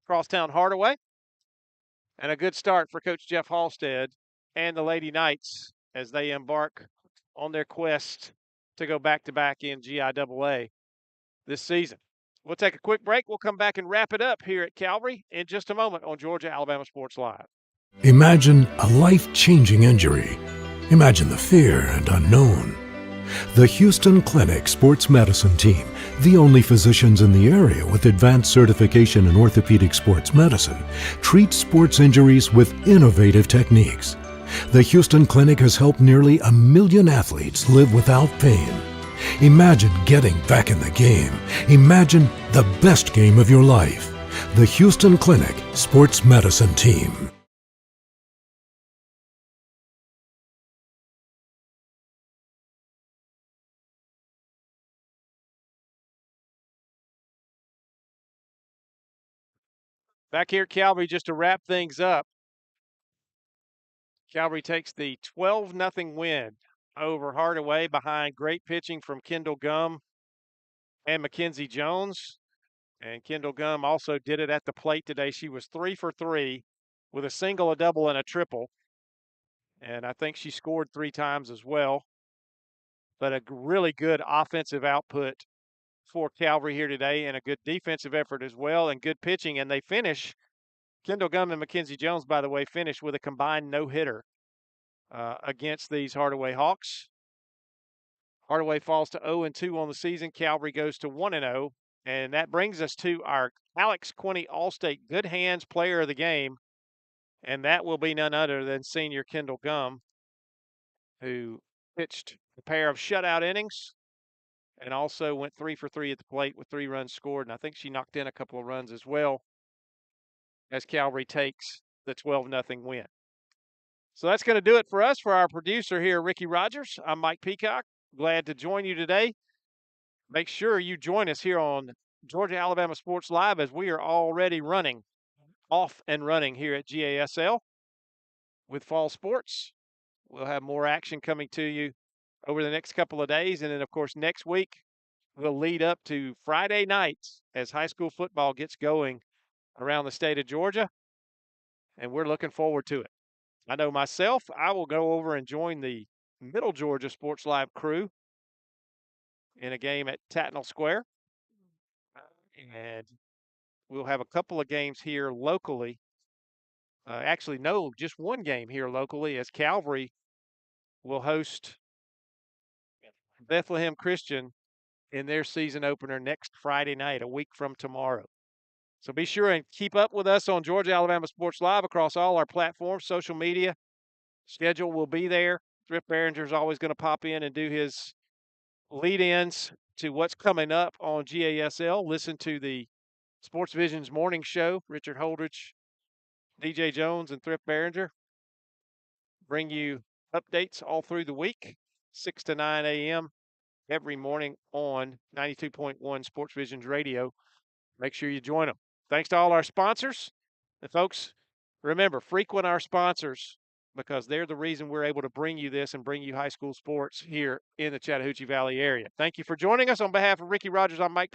Crosstown Hardaway, and a good start for Coach Jeff Halstead and the Lady Knights as they embark on their quest to go back-to-back in GIAA this season. We'll take a quick break. We'll come back and wrap it up here at Calvary in just a moment on Georgia Alabama Sports Live. Imagine a life-changing injury. Imagine the fear and unknown. The Houston Clinic Sports Medicine Team, the only physicians in the area with advanced certification in orthopedic sports medicine, treats sports injuries with innovative techniques. The Houston Clinic has helped nearly 1 million athletes live without pain. Imagine getting back in the game. Imagine the best game of your life. The Houston Clinic Sports Medicine Team. Back here at Calvary, just to wrap things up, Calvary takes the 12-0 win over Hardaway behind great pitching from Kendall Gum and Mackenzie Jones. And Kendall Gum also did it at the plate today. She was 3 for 3 with a single, a double, and a triple. And I think she scored 3 times as well. But a really good offensive output for Calvary here today, and a good defensive effort as well, and good pitching. And they finish, Kendall Gum and Mackenzie Jones, by the way, finish with a combined no-hitter against these Hardaway Hawks. Hardaway falls to 0-2 on the season. Calvary goes to 1-0. And that brings us to our Alex Quinney All-State Good Hands Player of the Game. And that will be none other than senior Kendall Gum, who pitched a pair of shutout innings and also went 3 for 3 at the plate with 3 runs scored. And I think she knocked in a couple of runs as well as Calvary takes the 12-0 win. So that's going to do it for us. For our producer here, Ricky Rogers, I'm Mike Peacock. Glad to join you today. Make sure you join us here on Georgia Alabama Sports Live, as we are already off and running here at GASL with fall sports. We'll have more action coming to you over the next couple of days. And then, of course, next week will lead up to Friday nights as high school football gets going around the state of Georgia. And we're looking forward to it. I know myself, I will go over and join the Middle Georgia Sports Live crew in a game at Tatnall Square. And we'll have a couple of games here locally. Actually, no, just one game here locally, as Calvary will host Bethlehem Christian in their season opener next Friday night, a week from tomorrow. So be sure and keep up with us on Georgia Alabama Sports Live across all our platforms, social media. Schedule will be there. Thrift Behringer is always going to pop in and do his lead-ins to what's coming up on GASL. Listen to the Sports Vision's morning show. Richard Holdridge, DJ Jones, and Thrift Behringer bring you updates all through the week, 6 to 9 a.m. every morning on 92.1 Sports Vision's radio. Make sure you join them. Thanks to all our sponsors. And folks, remember, frequent our sponsors, because they're the reason we're able to bring you this and bring you high school sports here in the Chattahoochee Valley area. Thank you for joining us. On behalf of Ricky Rogers, I'm Mike